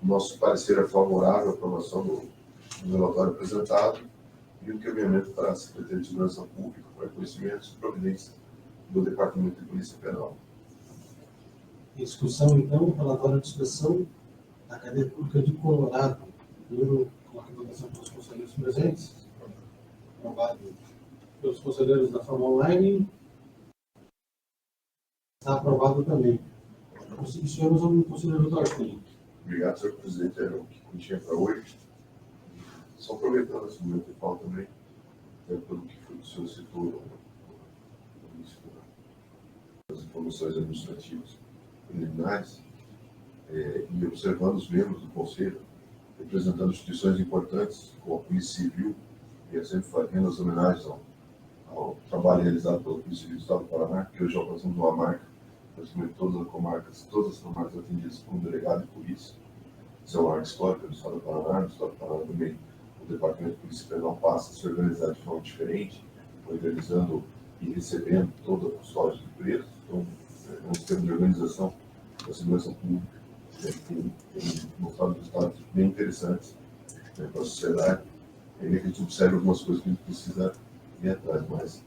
Nosso parecer é favorável à aprovação do relatório apresentado e o encaminhamento para a Secretaria de Segurança Pública para conhecimentos e providências do Departamento de Polícia Penal. Em discussão, então, o relatório de inspeção da Cadeia Pública de Colorado. Primeiro, coloco a votação pelos conselheiros presentes. Aprovado pelos conselheiros da forma online. Está aprovado também. Iniciamos o conselheiro Torquim. Obrigado, senhor presidente. Era o que tinha para hoje. Só aproveitando esse momento de fala também, pelo que o senhor citou no início das informações administrativas preliminares, e observando os membros do Conselho, representando instituições importantes, como a Polícia Civil, e sempre fazendo as homenagens ao trabalho realizado pela Polícia Civil do Estado do Paraná, que hoje alcançamos uma marca, praticamente todas as comarcas atendidas por um delegado de polícia. Isso é uma marca histórica do Estado do Paraná. No Estado do Paraná também o Departamento de Polícia Penal passa a se organizar de forma diferente, organizando e recebendo toda a custódia de presos. Então, é um sistema de organização da segurança pública tem mostrado resultados bem interessantes para a sociedade. É que a gente observa algumas coisas que a gente precisa ir atrás, mas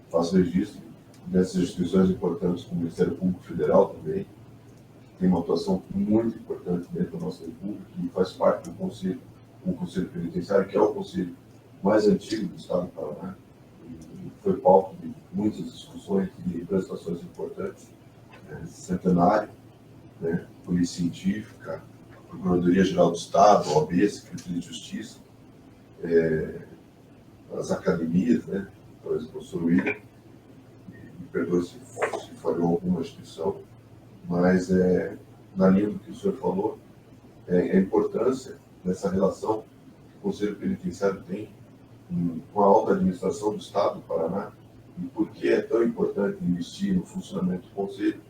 faço registro dessas instituições importantes, como o Ministério Público Federal também, que tem uma atuação muito importante dentro da nossa República e faz parte do Conselho, o Conselho Penitenciário, que é o conselho mais antigo do Estado do Paraná, e foi palco de muitas discussões e prestações importantes, centenário, Polícia Científica, Procuradoria-Geral do Estado, OAB, Secretaria de Justiça, as academias, talvez o professor William, me perdoe se falhou alguma instituição, mas na linha do que o senhor falou, a importância dessa relação que o Conselho Penitenciário tem com a alta administração do Estado do Paraná, e por que é tão importante investir no funcionamento do Conselho,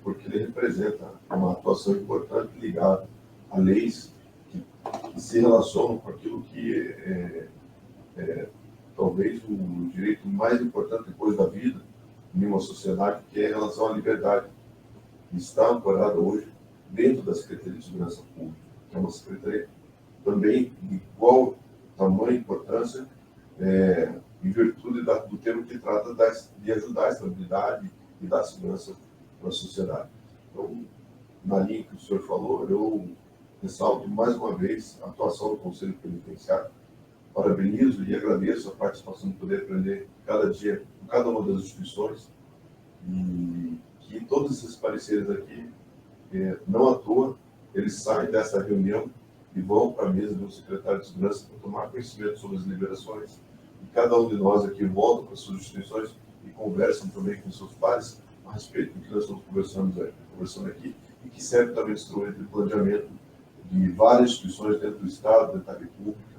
porque ele representa uma atuação importante ligada a leis que se relacionam com aquilo que talvez o direito mais importante depois da vida em uma sociedade, que é em relação à liberdade. Está ancorada hoje dentro da Secretaria de Segurança Pública, que é uma secretaria também de igual tamanho e importância, em virtude do tema que trata de ajudar a estabilidade e dar segurança para a sociedade. Então, na linha que o senhor falou, eu ressalto mais uma vez a atuação do Conselho Penitenciário. Parabenizo e agradeço a participação de poder aprender cada dia com cada uma das instituições, e que todos esses pareceres aqui, não à toa, eles saem dessa reunião e vão para a mesa do secretário de Segurança para tomar conhecimento sobre as liberações. E cada um de nós aqui volta para as suas instituições e conversam também com seus pares a respeito do que nós estamos conversando aqui, e que serve também de instrumento de planejamento de várias instituições dentro do Estado, dentro da República,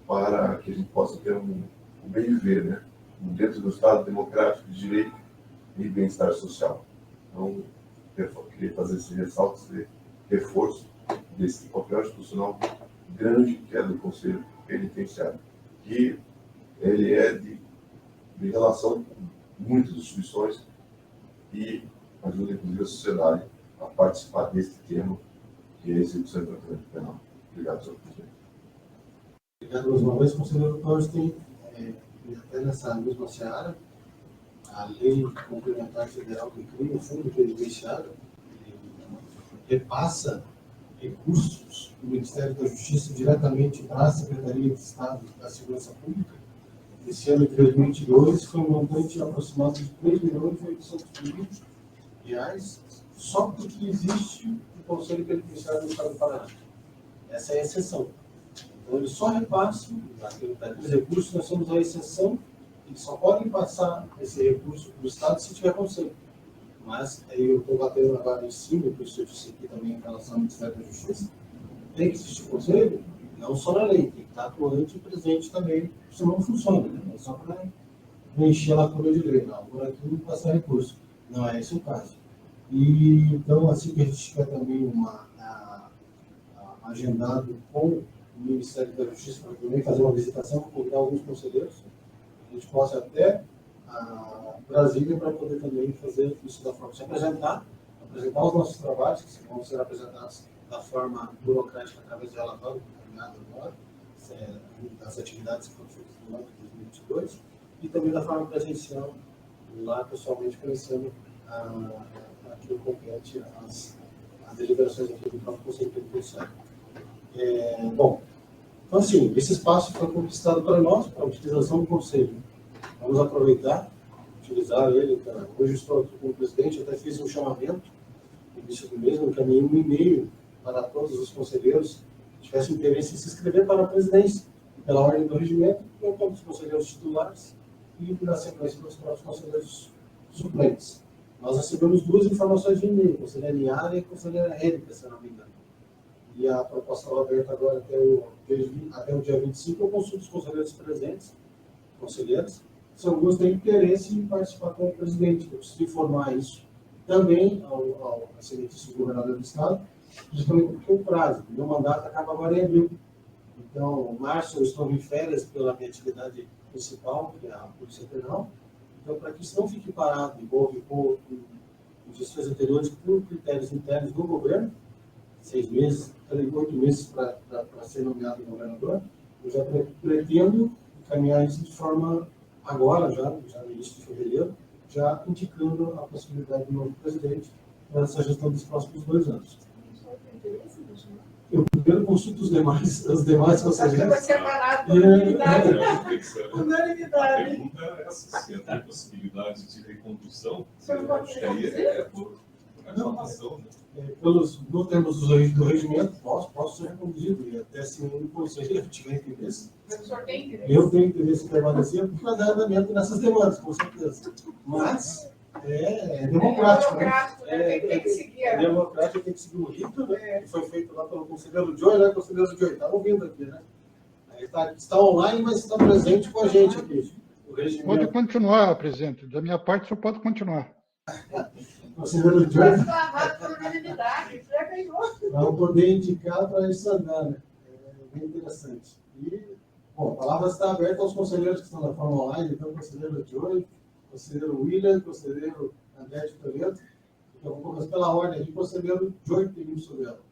para que a gente possa ter um bem viver, dentro do Estado democrático de direito e bem-estar social. Então, eu queria fazer esse ressalto, esse reforço desse papel institucional grande que é do Conselho Penitenciário, que ele é de relação com muitas instituições e ajuda, inclusive, a sociedade a participar desse tema, que é a execução do tratamento penal. Obrigado, senhor presidente. Obrigado mais uma vez, conselheiro Torsten. Até nessa mesma seara, a lei complementar federal que cria o Fundo Penitenciário repassa recursos do Ministério da Justiça diretamente para a Secretaria de Estado da Segurança Pública. Esse ano de 2022 foi um montante aproximado de R$3.800.000, só porque existe o Conselho Penitenciário do Estado do Paraná. Essa é a exceção. Então, eles só repassam, daqueles recursos, nós somos a exceção, eles só podem passar esse recurso para o Estado se tiver conselho. Mas, aí eu estou batendo agora em cima, que o senhor disse aqui também em relação ao Ministério da Justiça, tem que existir conselho, não só na lei, tem que estar atuante e presente também, senão não funciona, é só para preencher a lacuna de lei, não, por aqui não passar recurso. Não é esse o caso. E, então, assim que a gente tiver também a agendado com o Ministério da Justiça para também fazer uma visitação, convidar alguns conselheiros. A gente possa até a Brasília para poder também fazer isso da forma, se apresentar os nossos trabalhos, que vão ser apresentados da forma burocrática através de relatório, encaminhado agora, das atividades que foram feitas no ano de 2022, e também da forma presencial, lá pessoalmente, conhecendo aquilo que compete às deliberações aqui do próprio Conselho Penitenciário. Bom, então assim, esse espaço foi conquistado para nós, para a utilização do Conselho. Vamos aproveitar, utilizar ele. Hoje estou aqui com o presidente, até fiz um chamamento no início do mês, encaminhei um e-mail para todos os conselheiros que tivessem interesse em se inscrever para a presidência, pela ordem do regimento, com todos os conselheiros titulares e, na sequência, para os próprios conselheiros suplentes. Nós recebemos 2 informações de e-mail, a conselheira Niara e a conselheira Érica, se não me engano. E a proposta estava aberta agora até o dia 25, eu consulto os conselheiros presentes, conselheiros, se alguns têm interesse em participar como presidente. Eu preciso informar isso também ao excelentíssimo governador do Estado, justamente porque o prazo, meu mandato acaba agora em abril. Então, em março eu estou em férias pela minha atividade principal, que é a Polícia Penal. Então, para que isso não fique parado, igual ficou em gestões anteriores, por critérios internos do governo, 6 meses, 8 meses para ser nomeado governador, eu já pretendo encaminhar isso de forma agora, já no início de fevereiro, já indicando a possibilidade de novo presidente para essa gestão dos próximos 2 anos. Eu primeiro consulto os demais conselheiros. Vai ser parado por unanimidade. A pergunta é essa, se tem possibilidade de recondução, acho que aí é por aclamação, né? No termos do regimento, posso ser reconduzido, e até se um conselheiro tiver interesse. Eu tenho interesse em permanecer, porque vai dar andamento nessas demandas, com certeza. Mas é democrático, né? Tem que seguir. É democrático, tem que seguir o rito, né? Que foi feito lá pelo conselheiro Joey, né? O conselheiro Joey está ouvindo aqui, né? Está online, mas está presente com a gente aqui. O regimento. Pode continuar, presidente. Da minha parte, só pode continuar. O conselheiro Joey Aclamado por unanimidade, já ganhou. vai poder indicar para isso andar, né? É bem interessante. E, bom, a palavra está aberta aos conselheiros que estão na forma online, então, o conselheiro Joey, o conselheiro William, o conselheiro André de Toledo. Então, vamos começar pela ordem aqui, o conselheiro Joey Perim Sobelo.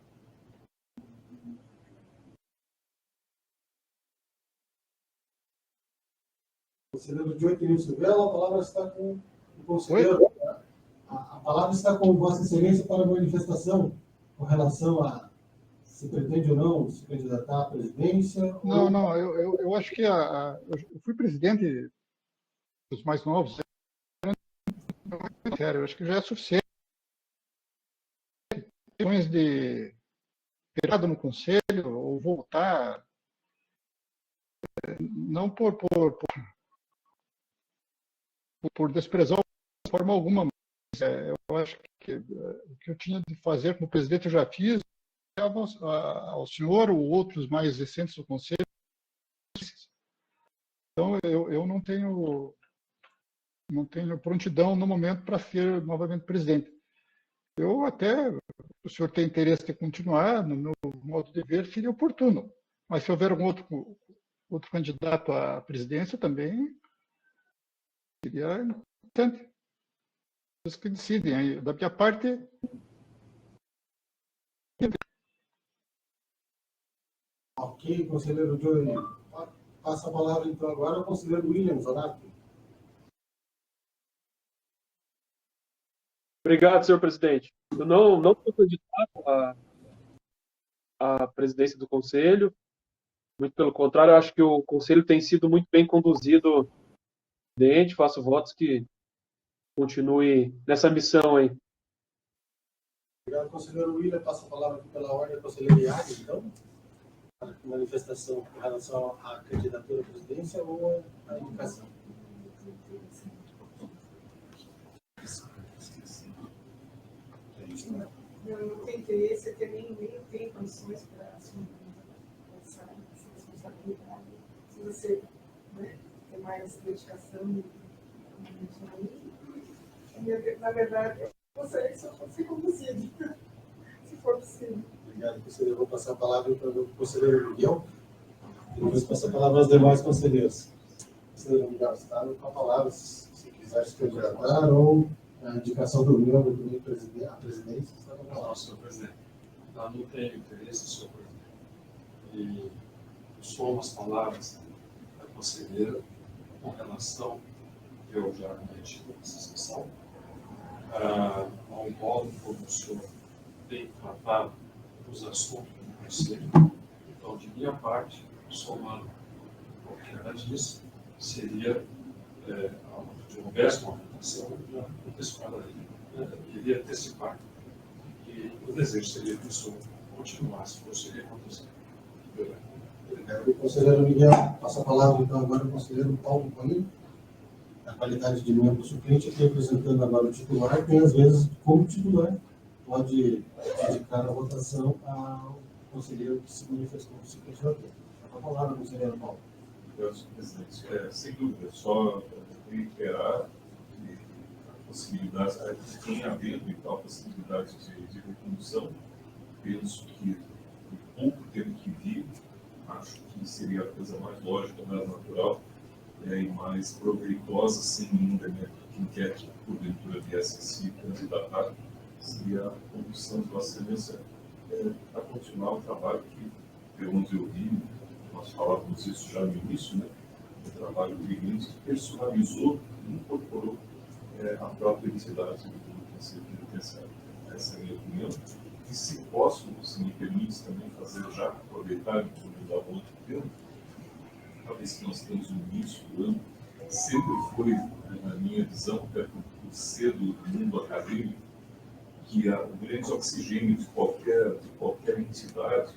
Conselheiro Joey Perim Sobelo, a palavra está com o conselheiro. A palavra está com Vossa Excelência para manifestação com relação a se pretende ou não se candidatar à presidência. Não, eu acho que eu fui presidente dos mais novos. Eu acho que já é suficiente. Questões de feriado no conselho ou voltar, não por desprezar de forma alguma, mas eu acho que o que eu tinha de fazer como presidente eu já fiz, ao senhor ou outros mais recentes do conselho. Então eu não tenho prontidão no momento para ser novamente presidente. Eu até, o senhor tem interesse de continuar, no meu modo de ver, seria oportuno. Mas se houver algum outro candidato à presidência também, seria importante. Os que decidem. Aí, da minha parte, Ok, conselheiro Joey. Passa a palavra então agora ao conselheiro William Zonato. Obrigado, senhor presidente. Eu não sou candidato à presidência do Conselho. Muito pelo contrário, eu acho que o Conselho tem sido muito bem conduzido. Presidente, faço votos que continue nessa missão aí. Obrigado, conselheiro William. Passa a palavra aqui pela ordem ao conselheiro Iago, então, para manifestação em relação à candidatura à presidência ou à indicação. Eu não tenho interesse, até nem tenho condições para assumir essa responsabilidade. Se você, né, ter mais dedicação na verdade, eu gostaria que só fosse conduzido, se for possível. Obrigado, conselheiro. Vou passar a palavra para o conselheiro Miguel. E depois passar a palavra aos demais conselheiros. Conselheiro Miguel, você está com a palavra, se quiser se candidatar ou a indicação do membro do a presidência, está com a palavra. Não, senhor presidente. Eu não tenho interesse, senhor presidente. E somo as palavras da conselheira com relação, que eu já cometi nessa sessão, ao modo como o senhor tem tratado os assuntos do Conselho. Então, de minha parte, somando o que ela disse, seria, se houvesse uma votação, já anteciparia, iria antecipar. E o desejo seria que o senhor continuasse, ou seria acontecer. Obrigado, conselheiro Miguel. Passa a palavra, então, agora ao conselheiro Paulo Coelho, na qualidade de membro suplente, aqui representando agora o titular, que às vezes, como titular, pode indicar a votação ao conselheiro que se manifestou no suplente da turma. Passa a palavra, conselheiro Paulo. Obrigado, senhor presidente. Sem dúvida, só reiterar que a possibilidade, tem havendo então a possibilidade de recondução. Penso que, o pouco tempo que vi, acho que seria a coisa mais lógica, mais natural e mais proveitosa, sem nenhum elemento que inquiete, porventura viesse a se candidatar, seria a condução de Vossa Excelência a continuar o trabalho que, pelo onde eu vi, nós falávamos isso já no início, né? O trabalho brilhante que personalizou e incorporou a própria entidade do Conselho Penitenciário. Essa é a minha opinião. E se posso, se me permite também fazer já, aproveitar e convidar um outro tempo, talvez que nós temos no início do ano, sempre foi, na minha visão, até por ser do mundo acadêmico, que o grande oxigênio de qualquer entidade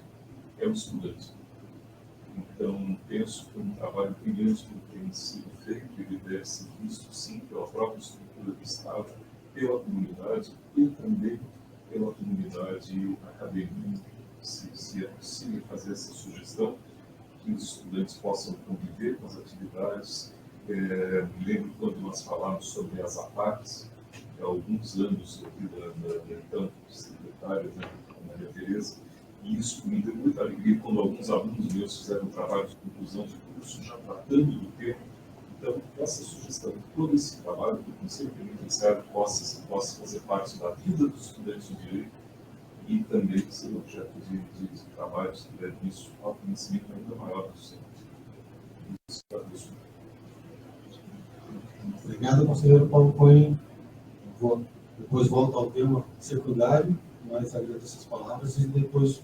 é o estudante. Então, penso que um trabalho brilhante que tem sido feito, ele deve ser visto, sim, pela própria estrutura do Estado, pela comunidade e também pela comunidade acadêmica. Se é possível fazer essa sugestão, que os estudantes possam conviver com as atividades. Me lembro quando nós falamos sobre as APACs, há alguns anos, aqui da então secretária, né, Maria Tereza, e isso me deu muita alegria quando alguns alunos meus fizeram um trabalho de conclusão de curso, já tratando do tema. Então, essa sugestão, todo esse trabalho que o Conselho Penitenciário possa fazer parte da vida dos estudantes de direito e também ser objeto de trabalhos que levem isso ao conhecimento ainda maior do centro. Obrigado, conselheiro Paulo Coelho. Depois volto ao tema secundário, mas agradeço as palavras e depois,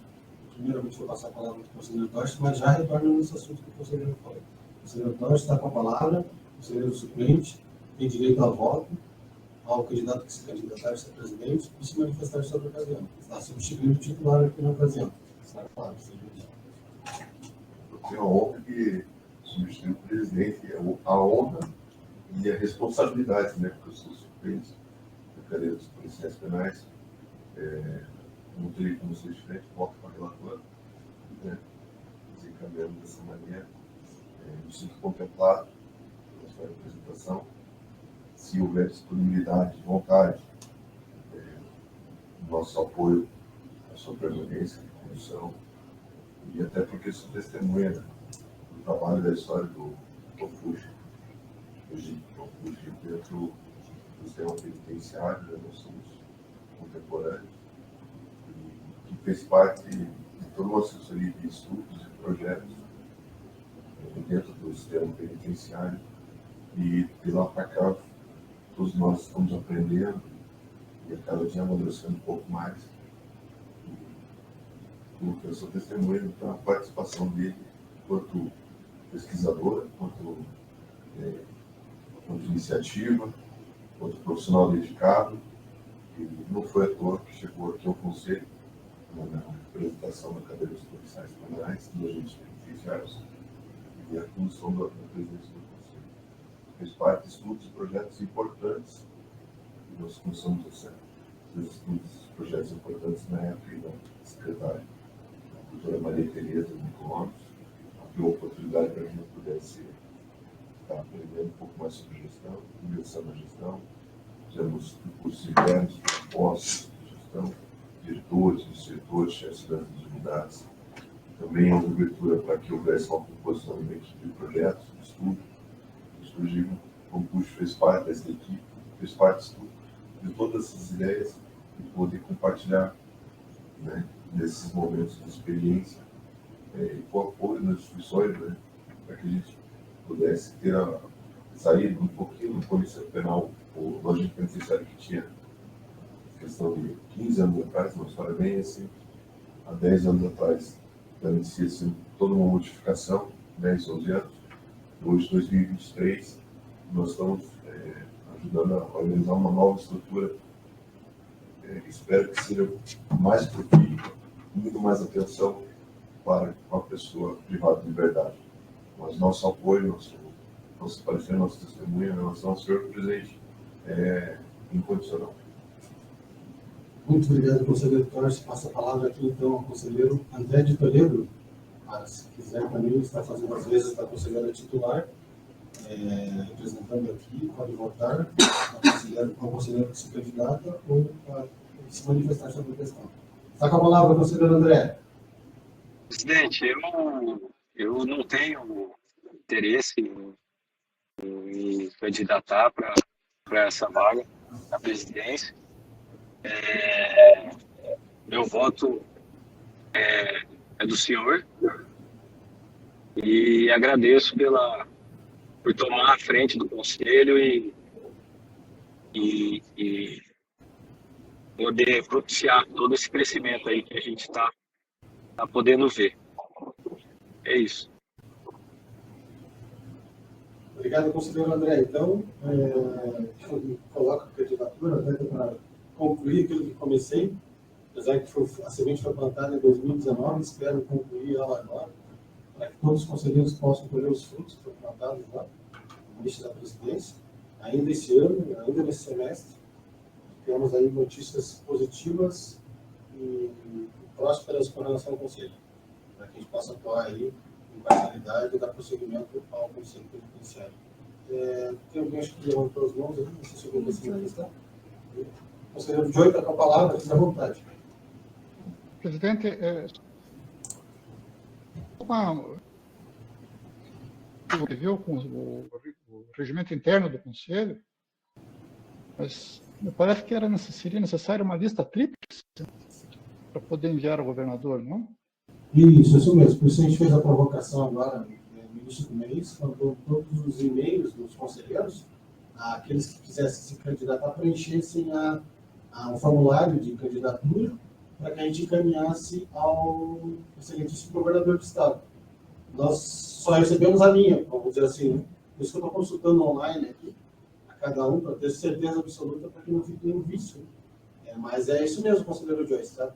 primeiramente, vou passar a palavra para o conselheiro Torres, mas já retorno nesse assunto que o conselheiro falou. O conselheiro Torres está com a palavra, o conselheiro suplente tem direito a voto ao candidato que se candidatar a ser presidente e se manifestar sobre a ocasião. Está substituindo o titular aqui na ocasião. Está com a palavra, Eu tenho a honra de substituir o presidente, a honra e a responsabilidade, né, porque eu sou suplente da cadeira dos policiais penais. Não teria como ser diferente, voto para a relatora, né, desencaminhando dessa maneira. Me sinto contemplado pela sua representação. Se houver disponibilidade, vontade, nosso apoio à sua permanência, à condução, e até porque sou testemunha do trabalho da história do Tofuji, dentro do sistema penitenciário, né, nós somos contemporâneos, e que fez parte de toda uma assessoria de estudos e projetos dentro do sistema penitenciário, e de lá para cá, todos nós estamos aprendendo e a cada dia amadurecendo um pouco mais. Eu sou testemunha da participação dele quanto pesquisador, quanto iniciativa, quanto profissional dedicado. E não foi à toa que chegou aqui ao Conselho, na representação da cadeira dos policiais penais, dos agentes penitenciários, e a condução da presidência do Conselho. Fez parte de estudos e projetos importantes, e nós começamos esses estudos e projetos importantes na época da secretária, a doutora Maria Tereza Nicolomos, abriu a oportunidade para que eu pudesse estar aprendendo um pouco mais sobre gestão, ingressando na gestão. Fizemos cursos internos, postos de gestão, diretores, diretores, chefes das unidades. Também houve abertura para que houvesse uma composição de projetos, de estudo. O Estudo Compuxo fez parte dessa equipe, fez parte de todas essas ideias e poder compartilhar, né, nesses momentos de experiência e com apoio das instituições, né, para que a gente pudesse ter sair um pouquinho do polícia penal, o lógico penitenciário que tinha questão de 15 anos atrás, uma história bem assim, há 10 anos atrás, parecia assim, toda uma modificação, 10, 11 anos. Hoje, 2023, nós estamos ajudando a organizar uma nova estrutura. Espero que seja mais profícua, muito mais atenção para a pessoa privada de liberdade. Mas nosso apoio, nosso parecer, nosso testemunho em relação ao senhor presidente é incondicional. Muito obrigado, conselheiro Torres. Passa a palavra aqui, então, ao conselheiro André de Toledo. Se quiser também, está fazendo as vezes da conselheira titular, representando aqui, pode votar ao conselheiro que se candidata ou para se manifestar sobre a questão. Está com a palavra, conselheiro André. Presidente, eu não tenho interesse em me candidatar para essa vaga na presidência. Meu voto é do senhor e agradeço por tomar a frente do conselho e poder propiciar todo esse crescimento aí que a gente está podendo ver. É isso. Obrigado, conselheiro André. Então, eu coloco a candidatura, né, para concluir aquilo que comecei, apesar que a semente foi plantada em 2019, espero concluir ela agora, para que todos os conselheiros possam colher os frutos que foram plantados lá, no início da presidência, ainda esse ano, ainda nesse semestre. Temos aí notícias positivas e prósperas com relação ao conselho, para que a gente possa atuar aí com imparcialidade e dar prosseguimento ao conselho penitenciário. Tem alguém que levantou as mãos aqui, não sei se eu vou conseguir questão. O conselheiro Joey está com a palavra, fique à vontade. Presidente, viu com o regimento interno do Conselho, mas me parece que seria necessária uma lista tríplice para poder enviar ao governador, não? Isso mesmo. Por isso a gente fez a provocação agora, no início do mês, mandou todos os e-mails dos conselheiros, aqueles que quisessem se candidatar, preenchessem um formulário de candidatura para que a gente encaminhasse ao excelentíssimo governador do estado. Nós só recebemos a minha, vamos dizer assim, né? Por isso que eu estou consultando online aqui, a cada um, para ter certeza absoluta, para que não fique nenhum vício. Mas é isso mesmo, conselheiro Joyce, tá?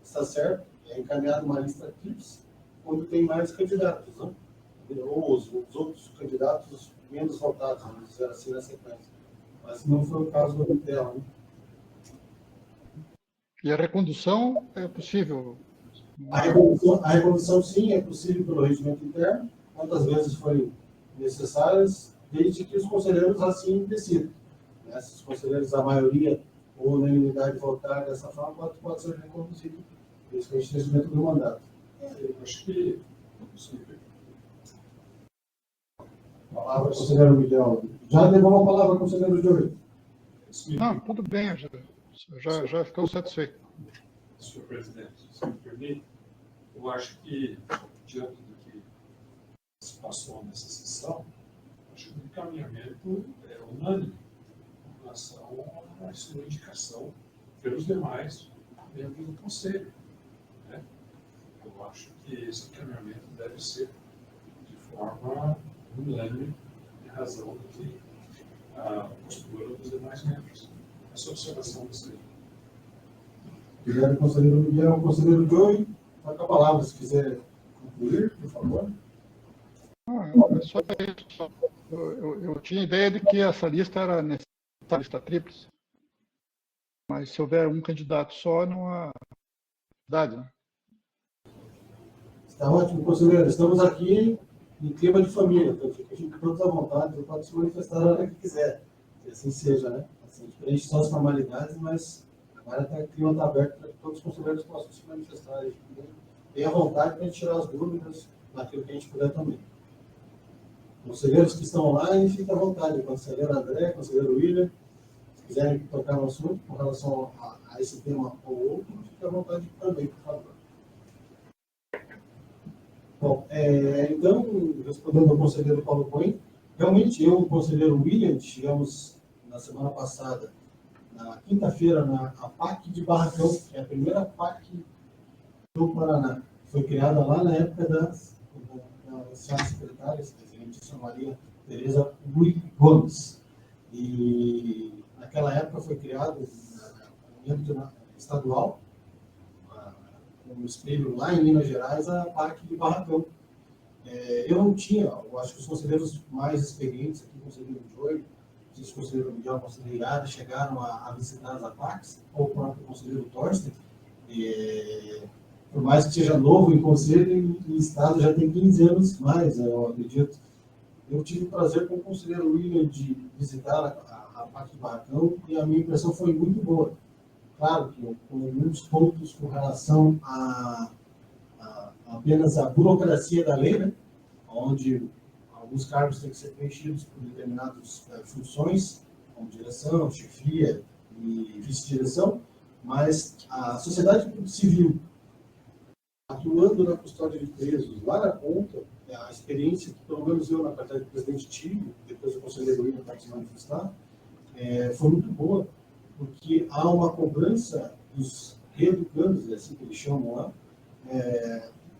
Está certo, é encaminhado uma lista tríplice, quando tem mais candidatos, né? Ou os outros candidatos menos votados, vamos dizer assim, na sequência. Mas não foi o caso do dela, né? E a recondução é possível? A recondução, sim, é possível pelo regimento interno, quantas vezes forem necessárias, desde que os conselheiros assim decidam. Né? Se os conselheiros, a maioria ou unanimidade votar dessa forma, pode ser reconduzido, principalmente nesse momento do mandato. Eu acho que... Palavra, conselheiro Miguel. Já levou a palavra, conselheiro Júlio. Não, tudo bem, já ficou satisfeito. Senhor presidente, se me permite, eu acho que, diante do que se passou nessa sessão, acho que o encaminhamento é unânime em relação à sua indicação pelos demais membros do Conselho, né? Eu acho que esse encaminhamento deve ser de forma unânime em razão do que a postura dos demais membros. Essa observação do Conselho. Obrigado, conselheiro Miguel. Conselheiro Joey, está com a palavra, se quiser concluir, por favor. É só isso. Eu tinha ideia de que essa lista era necessária, lista tríplice. Mas se houver um candidato só, não há necessidade, né? Está ótimo, conselheiro. Estamos aqui em clima de família, então fiquem todos à vontade, pode se manifestar a hora que quiser, que assim seja, né? Assim, a gente preenche só as formalidades, mas Agora o clima está aberto para que todos os conselheiros possam se manifestar. Tenha vontade para a gente tirar as dúvidas naquilo que a gente puder também. Conselheiros que estão online, fiquem à vontade. Conselheiro André, conselheiro William, se quiserem tocar no assunto com relação a esse tema ou outro, fiquem à vontade também, por favor. Bom, então, respondendo ao conselheiro Paulo Cohen, realmente eu e o conselheiro William chegamos na semana passada, na quinta-feira, na PAC de Barracão, que é a primeira PAC do Paraná. Foi criada lá na época da senhora secretária, a gente chamaria Tereza Gomes. E naquela época foi criado no âmbito estadual, um espelho lá em Minas Gerais, a PAC de Barracão. Eu não tinha, eu acho que os conselheiros mais experientes aqui, o conselheiro Joey, os conselheiros Miguel, o conselheiro Irada, chegaram a visitar as APACs, ou o próprio conselheiro Torsten, por mais que seja novo em conselho, em estado já tem 15 anos mais, eu acredito. Eu tive o prazer com o conselheiro William de visitar a PAC de Barracão e a minha impressão foi muito boa. Claro que com muitos pontos com relação a apenas a burocracia da lei, né? Onde alguns cargos têm que ser preenchidos por determinadas funções, como direção, chefia e vice-direção, mas a sociedade civil, atuando na custódia de presos, lá na ponta, a experiência que, pelo menos eu, na carteira de presidente, tive, depois o conselheiro William para se manifestar, foi muito boa, porque há uma cobrança dos reeducandos, é assim que eles chamam lá,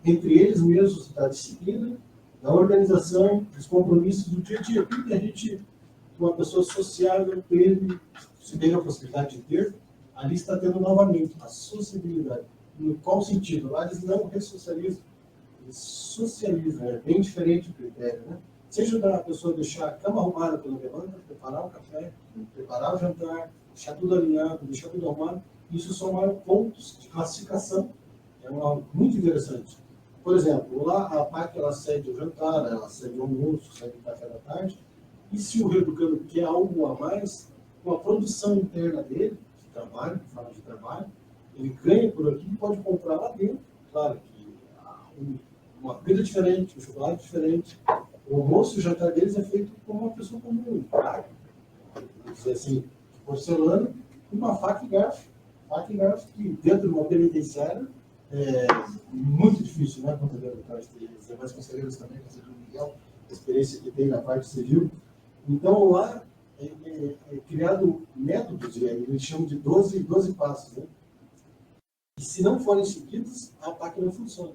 entre eles mesmos, da disciplina, da organização, dos compromissos do dia a dia. Porque a gente, uma pessoa sociável, teve, se teve a possibilidade de ter, ali está tendo novamente a sociabilidade. No qual sentido? Lá eles não ressocializam, eles socializam, é bem diferente o critério, né? Seja da pessoa deixar a cama arrumada pela levanta, preparar o café, preparar o jantar, deixar tudo alinhado, deixar tudo arrumado, isso são pontos de classificação. É muito interessante. Por exemplo, lá a PAC ela cede o jantar, ela cede o almoço, cede o café da tarde, e se o reeducando quer algo a mais, com a produção interna dele, de trabalho, de forma de trabalho, ele ganha por aqui e pode comprar lá dentro. Claro que uma comida diferente, um chocolate diferente. O almoço e o jantar deles é feito por uma pessoa comum, vamos dizer assim, de porcelana, com uma faca e garfo. Faca e garfo que dentro de uma penitenciária é muito difícil, né, conselheiro? Os demais conselheiros também, conselheiro Miguel, a experiência que tem na parte civil. Então, lá é criado métodos, eles chamam de 12 passos, né? E se não forem seguidos, a PAC não funciona.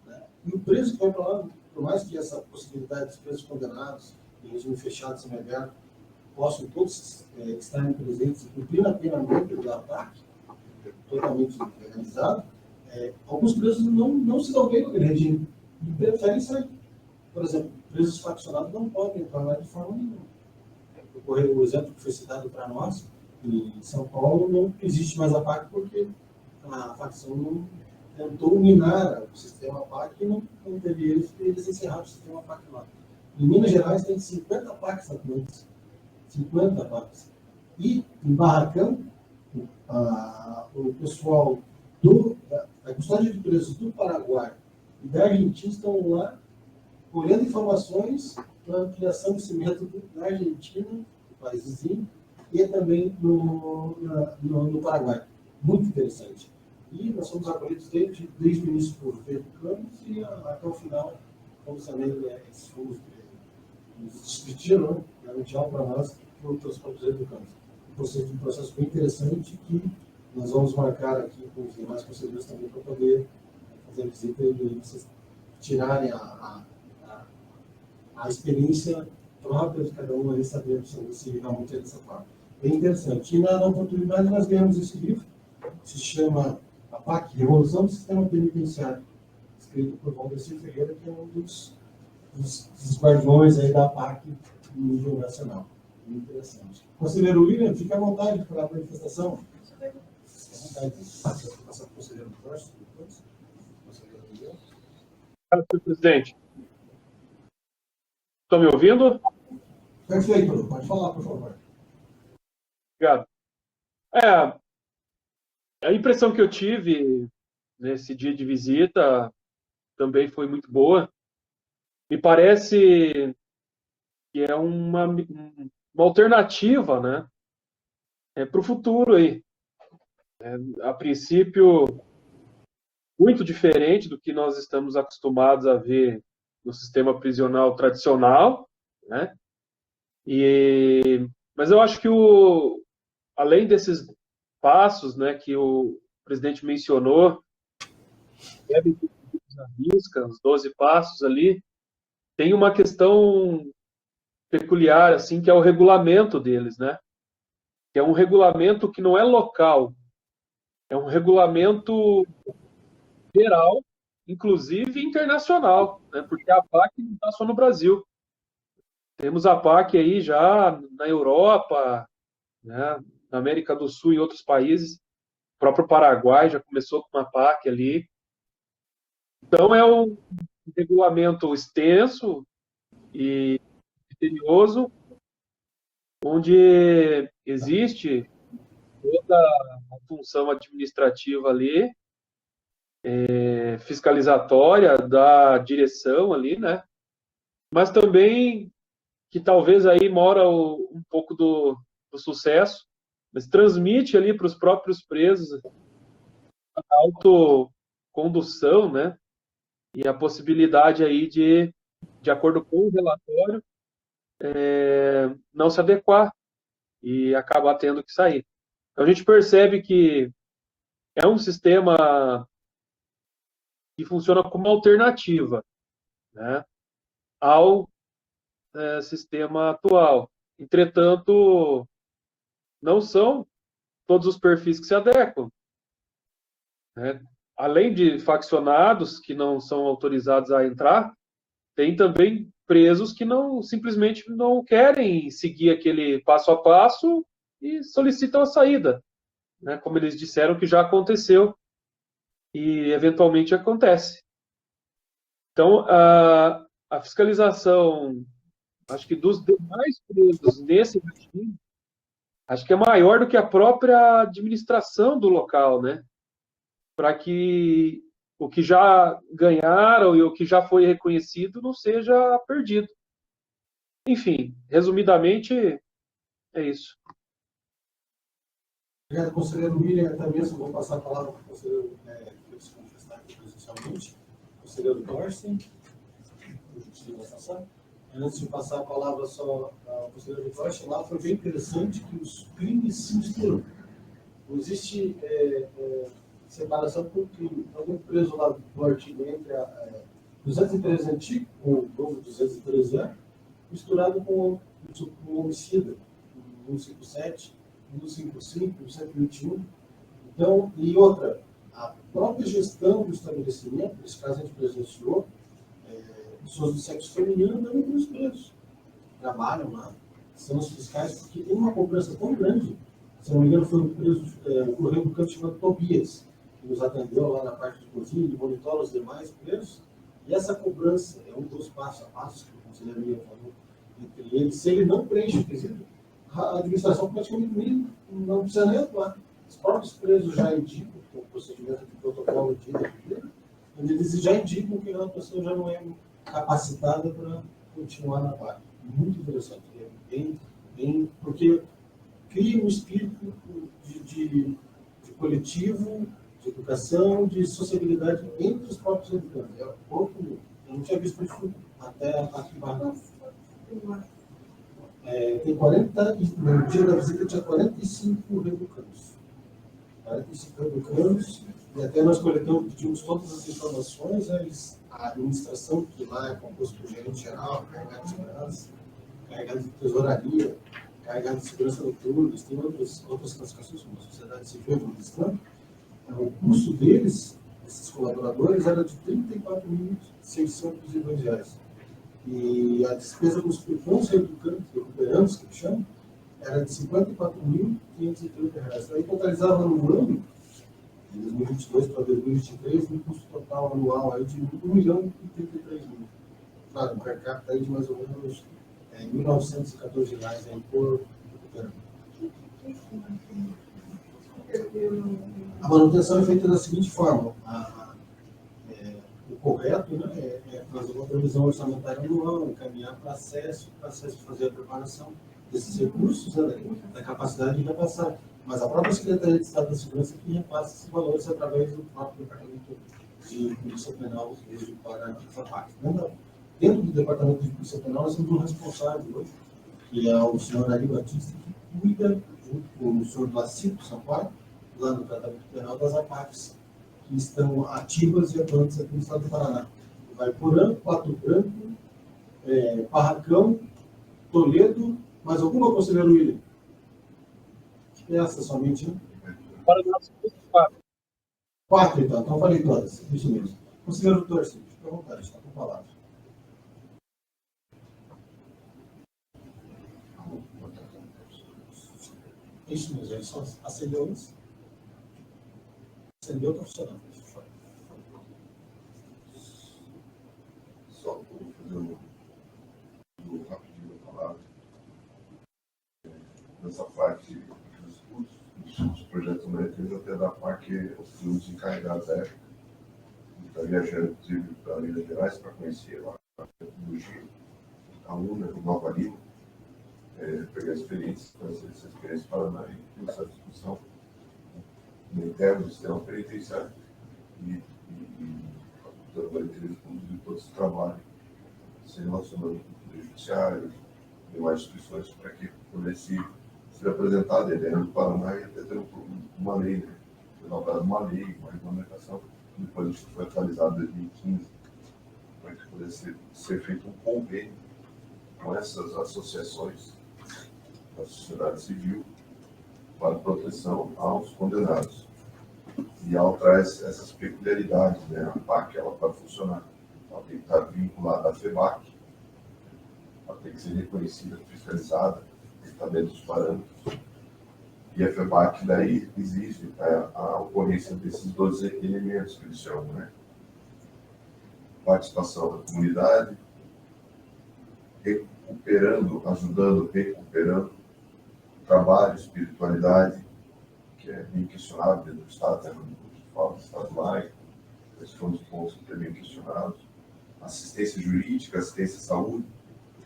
Né? E o preso que vai para lá, por mais que essa possibilidade dos presos condenados, em regime fechado, semiaberto, possam todos estarem presentes e cumprir a pena dentro da PAC, totalmente legalizado, alguns presos não se dão bem com aquele regime e preferem sair. Por exemplo, presos faccionados não podem entrar lá de forma nenhuma. O exemplo que foi citado para nós, em São Paulo, não existe mais a PAC porque a facção não tentou minar o sistema PAC e não teve eles encerraram o sistema PAC lá. Em Minas Gerais tem 50 PACs atuantes. 50 PACs. E em Barracão, o pessoal da custódia de presos do Paraguai e da Argentina estão lá colhendo informações para a ampliação desse método na Argentina, no país vizinho, e também no Paraguai. Muito interessante. E nós somos acolhidos desde o início por Pedro Campos e até o final, fomos também nos despediram, né? Realmente algo para nós, para os próprios educantes. Um processo bem interessante que nós vamos marcar aqui com os demais conselheiros também para poder fazer a visita e vocês tirarem a experiência própria de cada um aí, saber se realmente é dessa forma. Bem interessante. E na oportunidade nós ganhamos esse livro, que se chama A PAC, Revolução do Sistema Penitenciário, escrito por Valdecir Ferreira, que é um dos guardiões aí da PAC no nível nacional. Muito interessante. Conselheiro William, fique à vontade para a manifestação. Fique à vontade. Passar para o conselheiro Torsten depois. Conselheiro Miguel. Senhor presidente. Estão me ouvindo? Perfeito, pode falar, por favor. Obrigado. A impressão que eu tive nesse dia de visita também foi muito boa. Me parece que é uma alternativa, né, para o futuro aí. A princípio, muito diferente do que nós estamos acostumados a ver no sistema prisional tradicional, né? Mas eu acho que além desses passos, né, que o presidente mencionou, devem ser seguidos à risca, os 12 passos ali, tem uma questão peculiar, assim, que é o regulamento deles, né? Que é um regulamento que não é local, é um regulamento geral, inclusive internacional, né? Porque a PAC não está só no Brasil. Temos a PAC aí já na Europa, né? Na América do Sul e outros países. O próprio Paraguai já começou com uma PAC ali. Então é um regulamento extenso e misterioso, onde existe toda a função administrativa ali, fiscalizatória da direção ali, né? Mas também que talvez aí mora um pouco do sucesso, mas transmite ali para os próprios presos a autocondução, né? E a possibilidade aí de acordo com o relatório, não se adequar e acabar tendo que sair. Então a gente percebe que é um sistema que funciona como alternativa, né, ao sistema atual. Entretanto, não são todos os perfis que se adequam, né? Além de faccionados que não são autorizados a entrar, tem também presos que simplesmente não querem seguir aquele passo a passo e solicitam a saída, né? Como eles disseram que já aconteceu e eventualmente acontece. Então, a fiscalização, acho que dos demais presos nesse regime, acho que é maior do que a própria administração do local, né? Para que o que já ganharam e o que já foi reconhecido não seja perdido. Enfim, resumidamente, é isso. Obrigado, conselheiro William. Até mesmo vou passar a palavra para o conselheiro que se manifestar aqui presencialmente. Conselheiro Thorsten, do Justiça da Estação. Antes de passar a palavra só ao conselheiro Thorsten, lá foi bem interessante que os crimes se misturam. Não existe separação por crime. Então, muito preso lá do artigo entre 213 antigo, o novo 213A, misturado com o homicida, 157, 155, 121. Então, e outra, a própria gestão do estabelecimento, nesse caso a gente presenciou, pessoas do sexo feminino também com os presos. Trabalham lá, são os fiscais, porque tem uma cobrança tão grande. Se não me engano, foi um preso, o correio do campo chamado Tobias, que nos atendeu lá na parte de cozinha, de monitora os demais presos. E essa cobrança é um dos passos a passos que o conselheiro William falou entre eles. Se ele não preenche o quesito, a administração praticamente não precisa nem atuar. Os próprios presos já indicam, o procedimento de protocolo de eles já indicam que a pessoa já não é capacitada para continuar na parte. Muito interessante. Porque cria um espírito de coletivo, de educação, de sociabilidade entre os próprios educantes. Eu não tinha visto isso até aqui embaixo. Tem 40, no dia da visita tinha 45 reeducantes. 45 reeducantes, e até nós pedimos todas as informações, a administração, que lá é composto por gerente geral, carregado de segurança, carregado de tesouraria, carregado de segurança noturna, tem outras classificações, como a sociedade civil administrando. O custo deles, esses colaboradores, era de R$ 34.602. E a despesa dos recuperantes, que chamam, era de R$ 54.530. Aí totalizava no ano, de 2022 para 2023, um custo total anual aí de R$ 1.033.000. Claro, um per capita aí de mais ou menos R$ 1.914 aí por recuperante. A manutenção é feita da seguinte forma: o correto, né, é fazer uma previsão orçamentária anual, encaminhar para acesso fazer a preparação desses recursos, né, da capacidade de repassar. Mas a própria Secretaria de Estado da Segurança que repassa esses valores através do próprio Departamento de Polícia Penal hoje para a FAPAC. Dentro do Departamento de Polícia Penal, nós temos um responsável hoje, que é o senhor Ari Batista, que cuida, junto com o senhor Lacido Sampaio, lá no tratamento penal das APACs, que estão ativas e atuantes aqui no estado do Paraná. Vai Porã, Pato Branco, Barracão, Toledo, mais alguma, conselheiro William? Essa somente, né? Paraná, 4, então eu falei todas, isso mesmo. Conselheiro Torce, fique à vontade, está com a palavra. Isso mesmo, ele só acendeu antes. Acendeu, está funcionando. Só vou fazer um rapidinho a palavra. Nessa parte dos cursos, dos projetos médicos, até da PAC, os filhos encarregados da época. Está viajando, inclusive, para Minas Gerais para conhecer lá no Giro, a UNA, em Nova Lima, pegar experiência, conhecer essa experiência para Paraná e essa discussão no interno do sistema penitenciário e doutor interesse conduzir todo esse trabalho, se relacionando com o judiciário e demais instituições, para que pudesse ser apresentada a ideia do Paraná e até ter uma lei, né? Elaborada uma lei, uma regulamentação, depois isso foi atualizado em 2015, para que pudesse ser feito um convênio com essas associações da sociedade civil para proteção aos condenados. E ela traz essas peculiaridades, né? A PAC, ela para funcionar, ela tem que estar vinculada à FEBAC, ela tem que ser reconhecida, fiscalizada, tem que estar dentro dos parâmetros. E a FEBAC daí exige a ocorrência desses 12 elementos que eles chamam, né? Participação da comunidade, ajudando, recuperando, trabalho, espiritualidade, que é bem questionável dentro do Estado, né? A gente fala do Estado laico, esses são os pontos que são bem questionados. Assistência jurídica, assistência à saúde,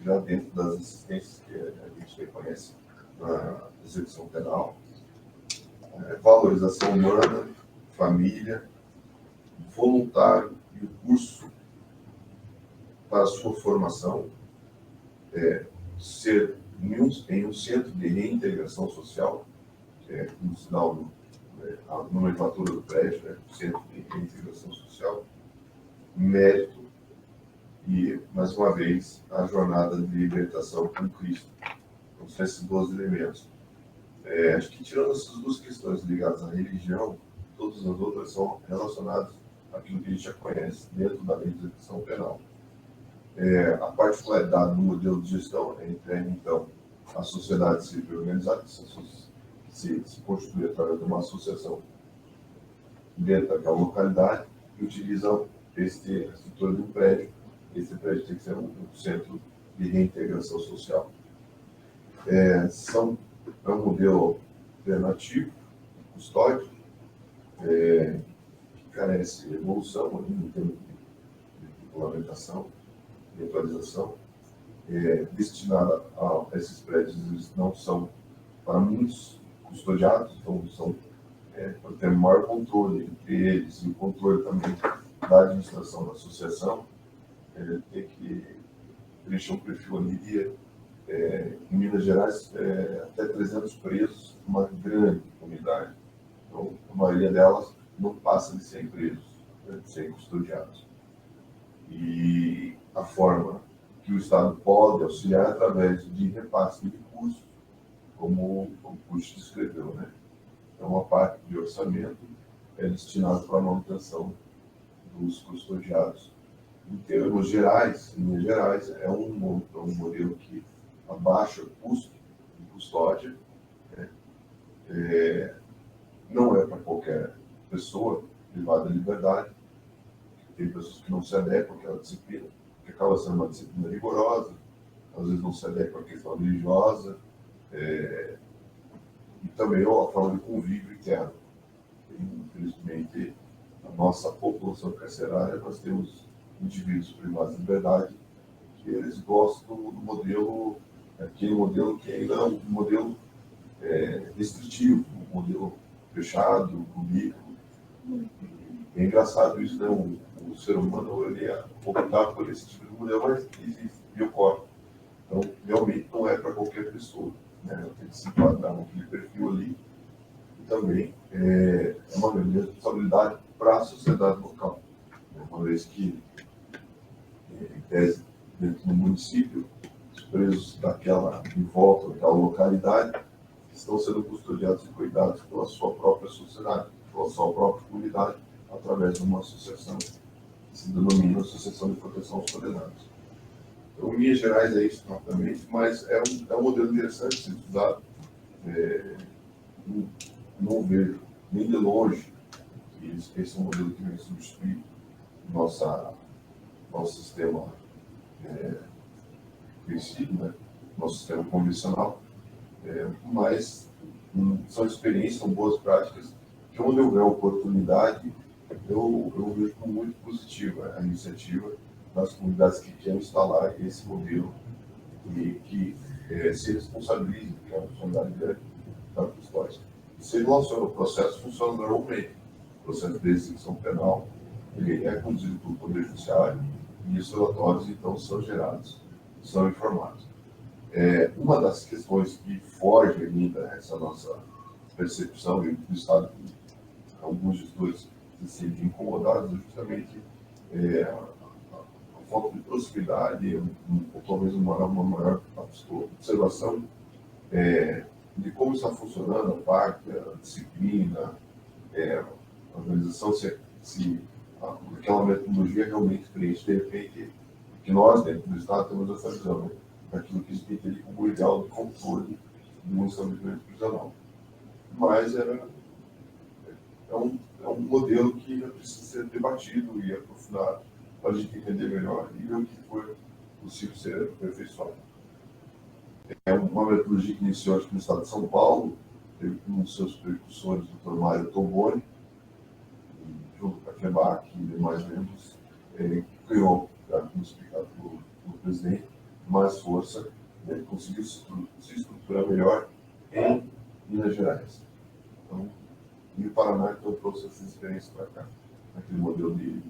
já dentro das assistências que a gente reconhece na execução penal. Valorização humana, família, voluntário e o curso para a sua formação, ser em um centro de reintegração social, que é no sinal, a nomenclatura do prédio, né? Centro de reintegração social, mérito e, mais uma vez, a jornada de libertação com Cristo. Então, são esses 12 elementos. Acho que, tirando essas duas questões ligadas à religião, todas as outras são relacionadas àquilo que a gente já conhece dentro da lei de execução penal. A particularidade do modelo de gestão é entregue, então, a sociedade civil organizada, que se constitui através de uma associação dentro daquela localidade e utiliza a estrutura de um prédio. Esse prédio tem que ser um centro de reintegração social. É um modelo alternativo, custódio, que carece de evolução em termos de regulamentação, de atualização, destinada a esses prédios. Eles não são para muitos custodiados, então são para ter maior controle entre eles e o controle também da administração da associação. Tem que preencher um perfil ali de em Minas Gerais, até 300 presos, uma grande comunidade. Então, a maioria delas não passa de 100 presos, de 100 custodiados. E a forma que o Estado pode auxiliar é através de repasse de recursos, como o Puxa descreveu, né? Então, uma parte de orçamento é destinada para a manutenção dos custodiados. Em termos gerais, em Minas Gerais, é um modelo que abaixa o custo de custódia, né? Não é para qualquer pessoa privada de liberdade. Tem pessoas que não se adequam àquela disciplina, que acaba sendo uma disciplina rigorosa, às vezes não se adequam à questão religiosa, e também a forma de convívio interno. Infelizmente, a nossa população carcerária, nós temos indivíduos privados de liberdade que eles gostam do modelo, aquele modelo que ainda é um modelo restritivo, um modelo fechado, único. É engraçado isso, né? O ser humano ele optar por esse tipo de modelo, mas existe e ocorre. Então, realmente não é para qualquer pessoa, né? Tem que se enquadrar naquele perfil ali. E também é uma grande responsabilidade para a sociedade local, né? Uma vez que, em tese, dentro do município, os presos em volta daquela localidade, estão sendo custodiados e cuidados pela sua própria sociedade, pela sua própria comunidade, através de uma associação que se denomina Associação de Proteção aos Condenados. Então, em linhas gerais, é isso rapidamente, mas é um modelo interessante de ser estudado. Não vejo, nem de longe, que esse é um modelo que vem substituir nosso sistema conhecido, né? Nosso sistema convencional. Mas são experiências, são boas práticas, que onde houver oportunidade, eu vejo como muito positiva a iniciativa das comunidades que querem instalar esse modelo e que se responsabilizem, que é uma responsabilidade grande da custódia. E se relaciona, o processo funciona normalmente. O processo de execução penal ele é conduzido pelo Poder Judiciário e os relatórios, então, são gerados, são informados. Uma das questões que foge ainda essa nossa percepção e do Estado, alguns gestores se sentem incomodados, é justamente a falta de proximidade, ou talvez uma maior observação de como está funcionando a parte, a disciplina, a organização, se aquela metodologia realmente preenche, de repente, que nós, dentro do Estado, temos essa visão, né? Daquilo que a gente entende como o ideal de controle de um estabelecimento prisional. Mas é um modelo que ainda precisa ser debatido e aprofundado para a gente entender melhor e ver o que foi possível ser aperfeiçoado. É uma metodologia que iniciou acho que no estado de São Paulo, teve um dos seus precursores, o Dr. Mário Tomboni, junto com a FEBAC e demais membros, criou, como explicado pelo presidente, mais força, conseguiu se estruturar melhor em Minas Gerais. Então, e o Paraná então trouxe essa experiência para cá, naquele modelo de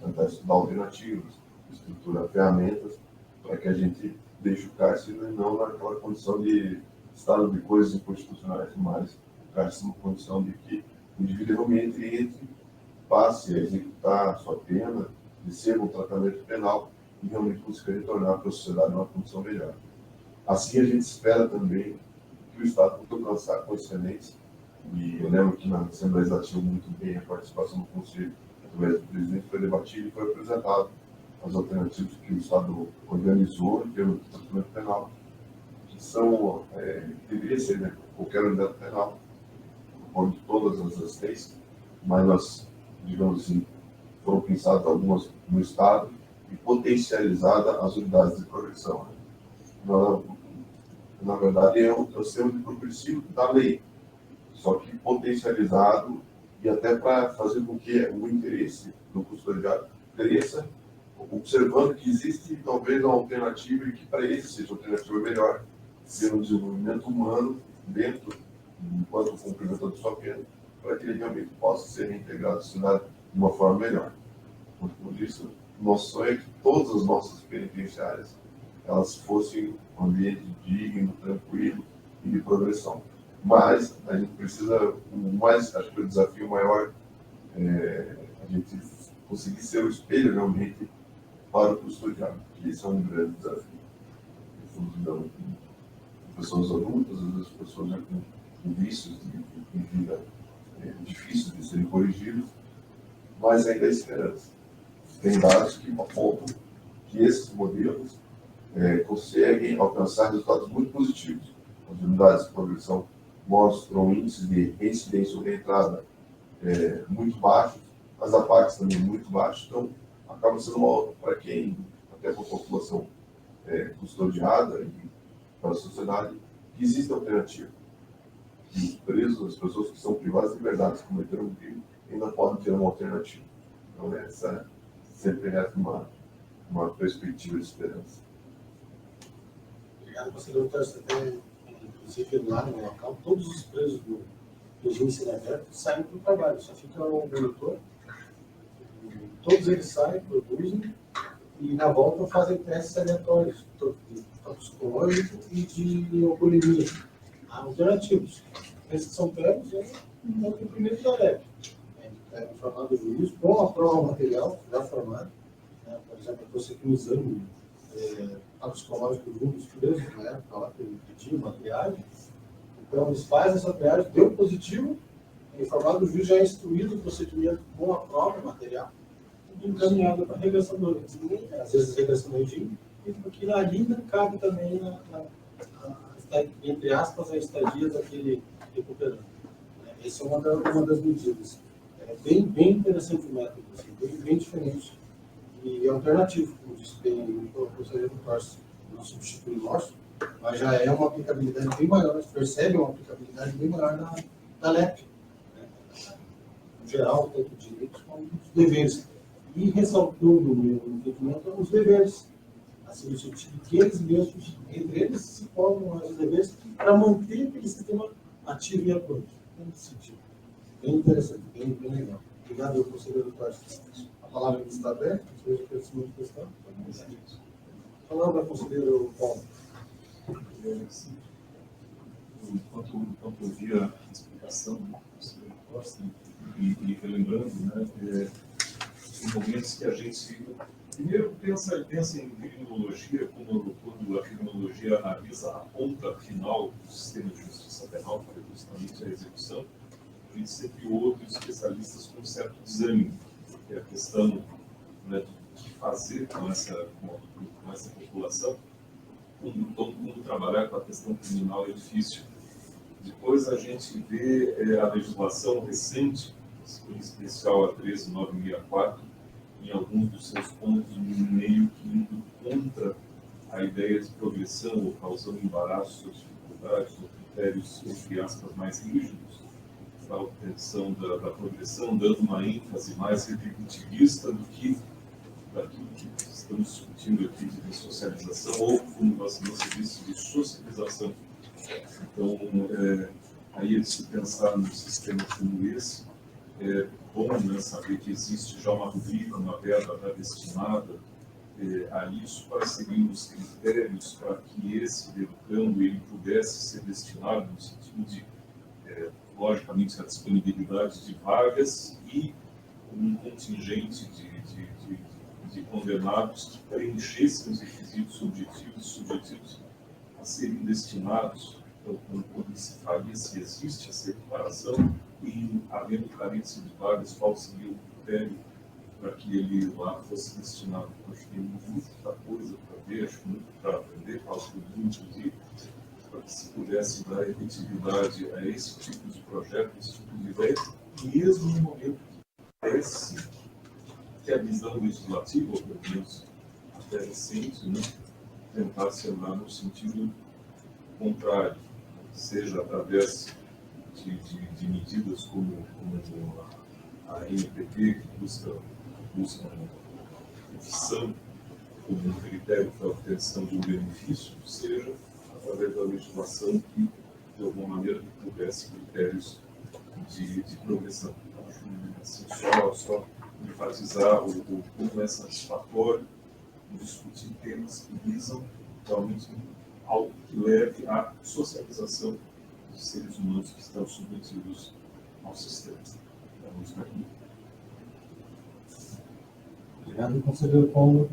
tentar estudar alternativas, estruturar ferramentas para que a gente deixe o cárcere não naquela condição de estado de coisas inconstitucionais, mas o cárcere numa condição de que o indivíduo realmente entre, passe a executar a sua pena, receba um tratamento penal e realmente consiga retornar para a sociedade numa condição melhor. Assim, a gente espera também que o Estado possa alcançar com excelência, e eu lembro que na Assembleia Legislativa muito bem a participação do Conselho, através do presidente, foi debatido e foi apresentado as alternativas que o Estado organizou em termos de tratamento penal, que são, deveria ser, né, qualquer unidade penal, onde todas as assistências, mas nós, digamos assim, foram pensadas algumas no Estado e potencializadas as unidades de progressão. Né? Na verdade, é o sistema de progressivo da lei, só que potencializado e até para fazer com que o interesse do custodiado cresça, observando que existe talvez uma alternativa e que para esse seja a alternativa melhor, ser um desenvolvimento humano dentro, enquanto cumprimento de sua pena, para que ele realmente possa ser reintegrado à sociedade de uma forma melhor. Por isso, nosso sonho é que todas as nossas penitenciárias elas fossem um ambiente digno, tranquilo e de progressão. Mas a gente precisa, acho que o desafio maior é a gente conseguir ser o espelho realmente para o custodiado, que esse é um grande desafio. Estamos lidando com pessoas adultas, às vezes pessoas já com vícios de vida difíceis de serem corrigidos, mas ainda há esperança. Tem dados que apontam que esses modelos conseguem alcançar resultados muito positivos. As unidades de progressão mostram índices de reincidência ou reentrada muito baixos, as APACs também muito baixos, então acaba sendo uma para quem, até para a população custodiada e para a sociedade, que existe alternativa. que os presos, as pessoas que são privadas de liberdade, que cometeram um crime, ainda podem ter uma alternativa. Então, essa sempre é uma perspectiva de esperança. Obrigado, conselheiro Tarso. Até, inclusive, lá no local, todos os presos do regime semiaberto saem para o trabalho, só fica o monitor. Todos eles saem, produzem, e na volta fazem testes aleatórios, de toxicológico e de alcoolemia. Alternativos. Esses que são pegos, no cumprimento da lei. É informado do juiz com a prova material já formada. Por exemplo, eu trouxe aqui um exame toxicológico de um dos presos, na época lá que ele pediu uma triagem. Então, eles fazem essa triagem, deu positivo, informado do juiz já é instruído o procedimento com a prova material, tudo encaminhado para a regressão do regime. Às vezes, a regressão do regime, porque ainda cabe também entre aspas, a estadia daquele recuperante. Essa é uma das medidas. É bem interessante o método, assim, bem diferente e alternativo, como disse bem o conselheiro Tarso, não substitui o nosso, mas já é uma aplicabilidade bem maior, você percebe uma aplicabilidade bem maior da LEP, no geral, tanto direitos como os deveres. E ressaltando no meu entendimento os deveres. Assim, no sentido que eles mesmos, entre eles, se formam os deveres para manter aquele sistema ativo e atuante. Nesse sentido. Bem interessante, bem legal. Obrigado, conselheiro Tarso. A palavra está aberta, se tiver crescimento de questão. A palavra, conselheiro Paulo. Enquanto eu ouvia a explicação do conselheiro Costa, e relembrando, né, em momentos que a gente primeiro pensa em criminologia, quando a criminologia analisa a ponta final do sistema de justiça penal, que é justamente a execução, a gente sempre ouve os especialistas com um certo desânimo, que é a questão, né, do que fazer com essa população. Quando todo mundo trabalhar com a questão criminal é difícil. Depois a gente vê a legislação recente, em especial a 13964, em alguns dos seus pontos, meio que indo contra a ideia de progressão, ou causando embaraços ou dificuldades, ou critérios, entre aspas, mais rígidos para a obtenção da progressão, dando uma ênfase mais repetitivista do que daquilo que estamos discutindo aqui de ressocialização, ou, como você disse, de socialização. Então, aí de se pensar num sistema como esse, é bom, né, saber que existe já uma rubrica, uma verba destinada a isso, para seguir os critérios para que esse educando ele pudesse ser destinado no sentido de, logicamente, a disponibilidade de vagas e um contingente de condenados que preenchessem os requisitos objetivos e subjetivos a serem destinados. Então, quando se faria, se existe essa equiparação, e havendo carência de vagas, qual seria o critério para que ele lá fosse destinado? Acho que tem muita coisa para ver, acho que muito para aprender, para o inclusive, para que se pudesse dar efetividade a esse tipo de projeto, esse tipo de ideia, mesmo no momento que parece que a visão legislativa, ou pelo menos até recente, né, tentasse andar no sentido contrário, seja através de medidas como a NPP, que busca a opção como um critério para a obtenção de um benefício, seja através da legislação que, de alguma maneira, pudesse critérios de progressão. Assim, só enfatizar como é satisfatório discutir temas que visam realmente algo que leve à socialização dos seres humanos que estão submetidos ao sistema. Vamos aqui. Obrigado, conselheiro Paulo.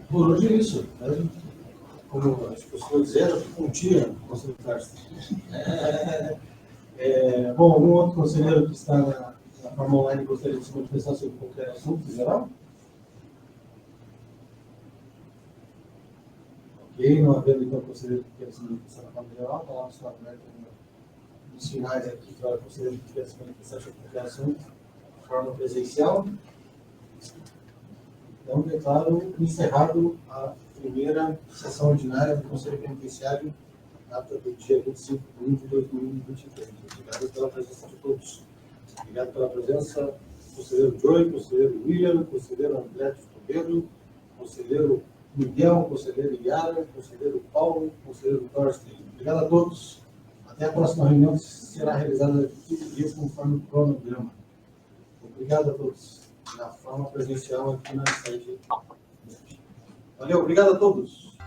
Por hoje é isso. Como as pessoas disseram, um dia, conselheiro Tarso. Bom, algum outro conselheiro que está na forma online gostaria de se manifestar sobre qualquer assunto em geral? Ok, não havendo então conselheiro que queira se manifestar na forma geral, a palavra está aberta nos finais aqui para o conselheiro que queira se manifestar sobre qualquer assunto de forma presencial. Então, declaro encerrado a primeira sessão ordinária do Conselho Penitenciário data do dia 25 de junho de 2023. Obrigado pela presença de todos. Obrigado pela presença do conselheiro Joey, conselheiro William, conselheiro André de Toledo, conselheiro Miguel, conselheiro Yara, conselheiro Paulo, conselheiro Thorsten. Obrigado a todos. Até a próxima reunião, que será realizada daqui 15 dias, conforme o cronograma. Obrigado a todos. Na forma presencial aqui na sede. Valeu, obrigado a todos.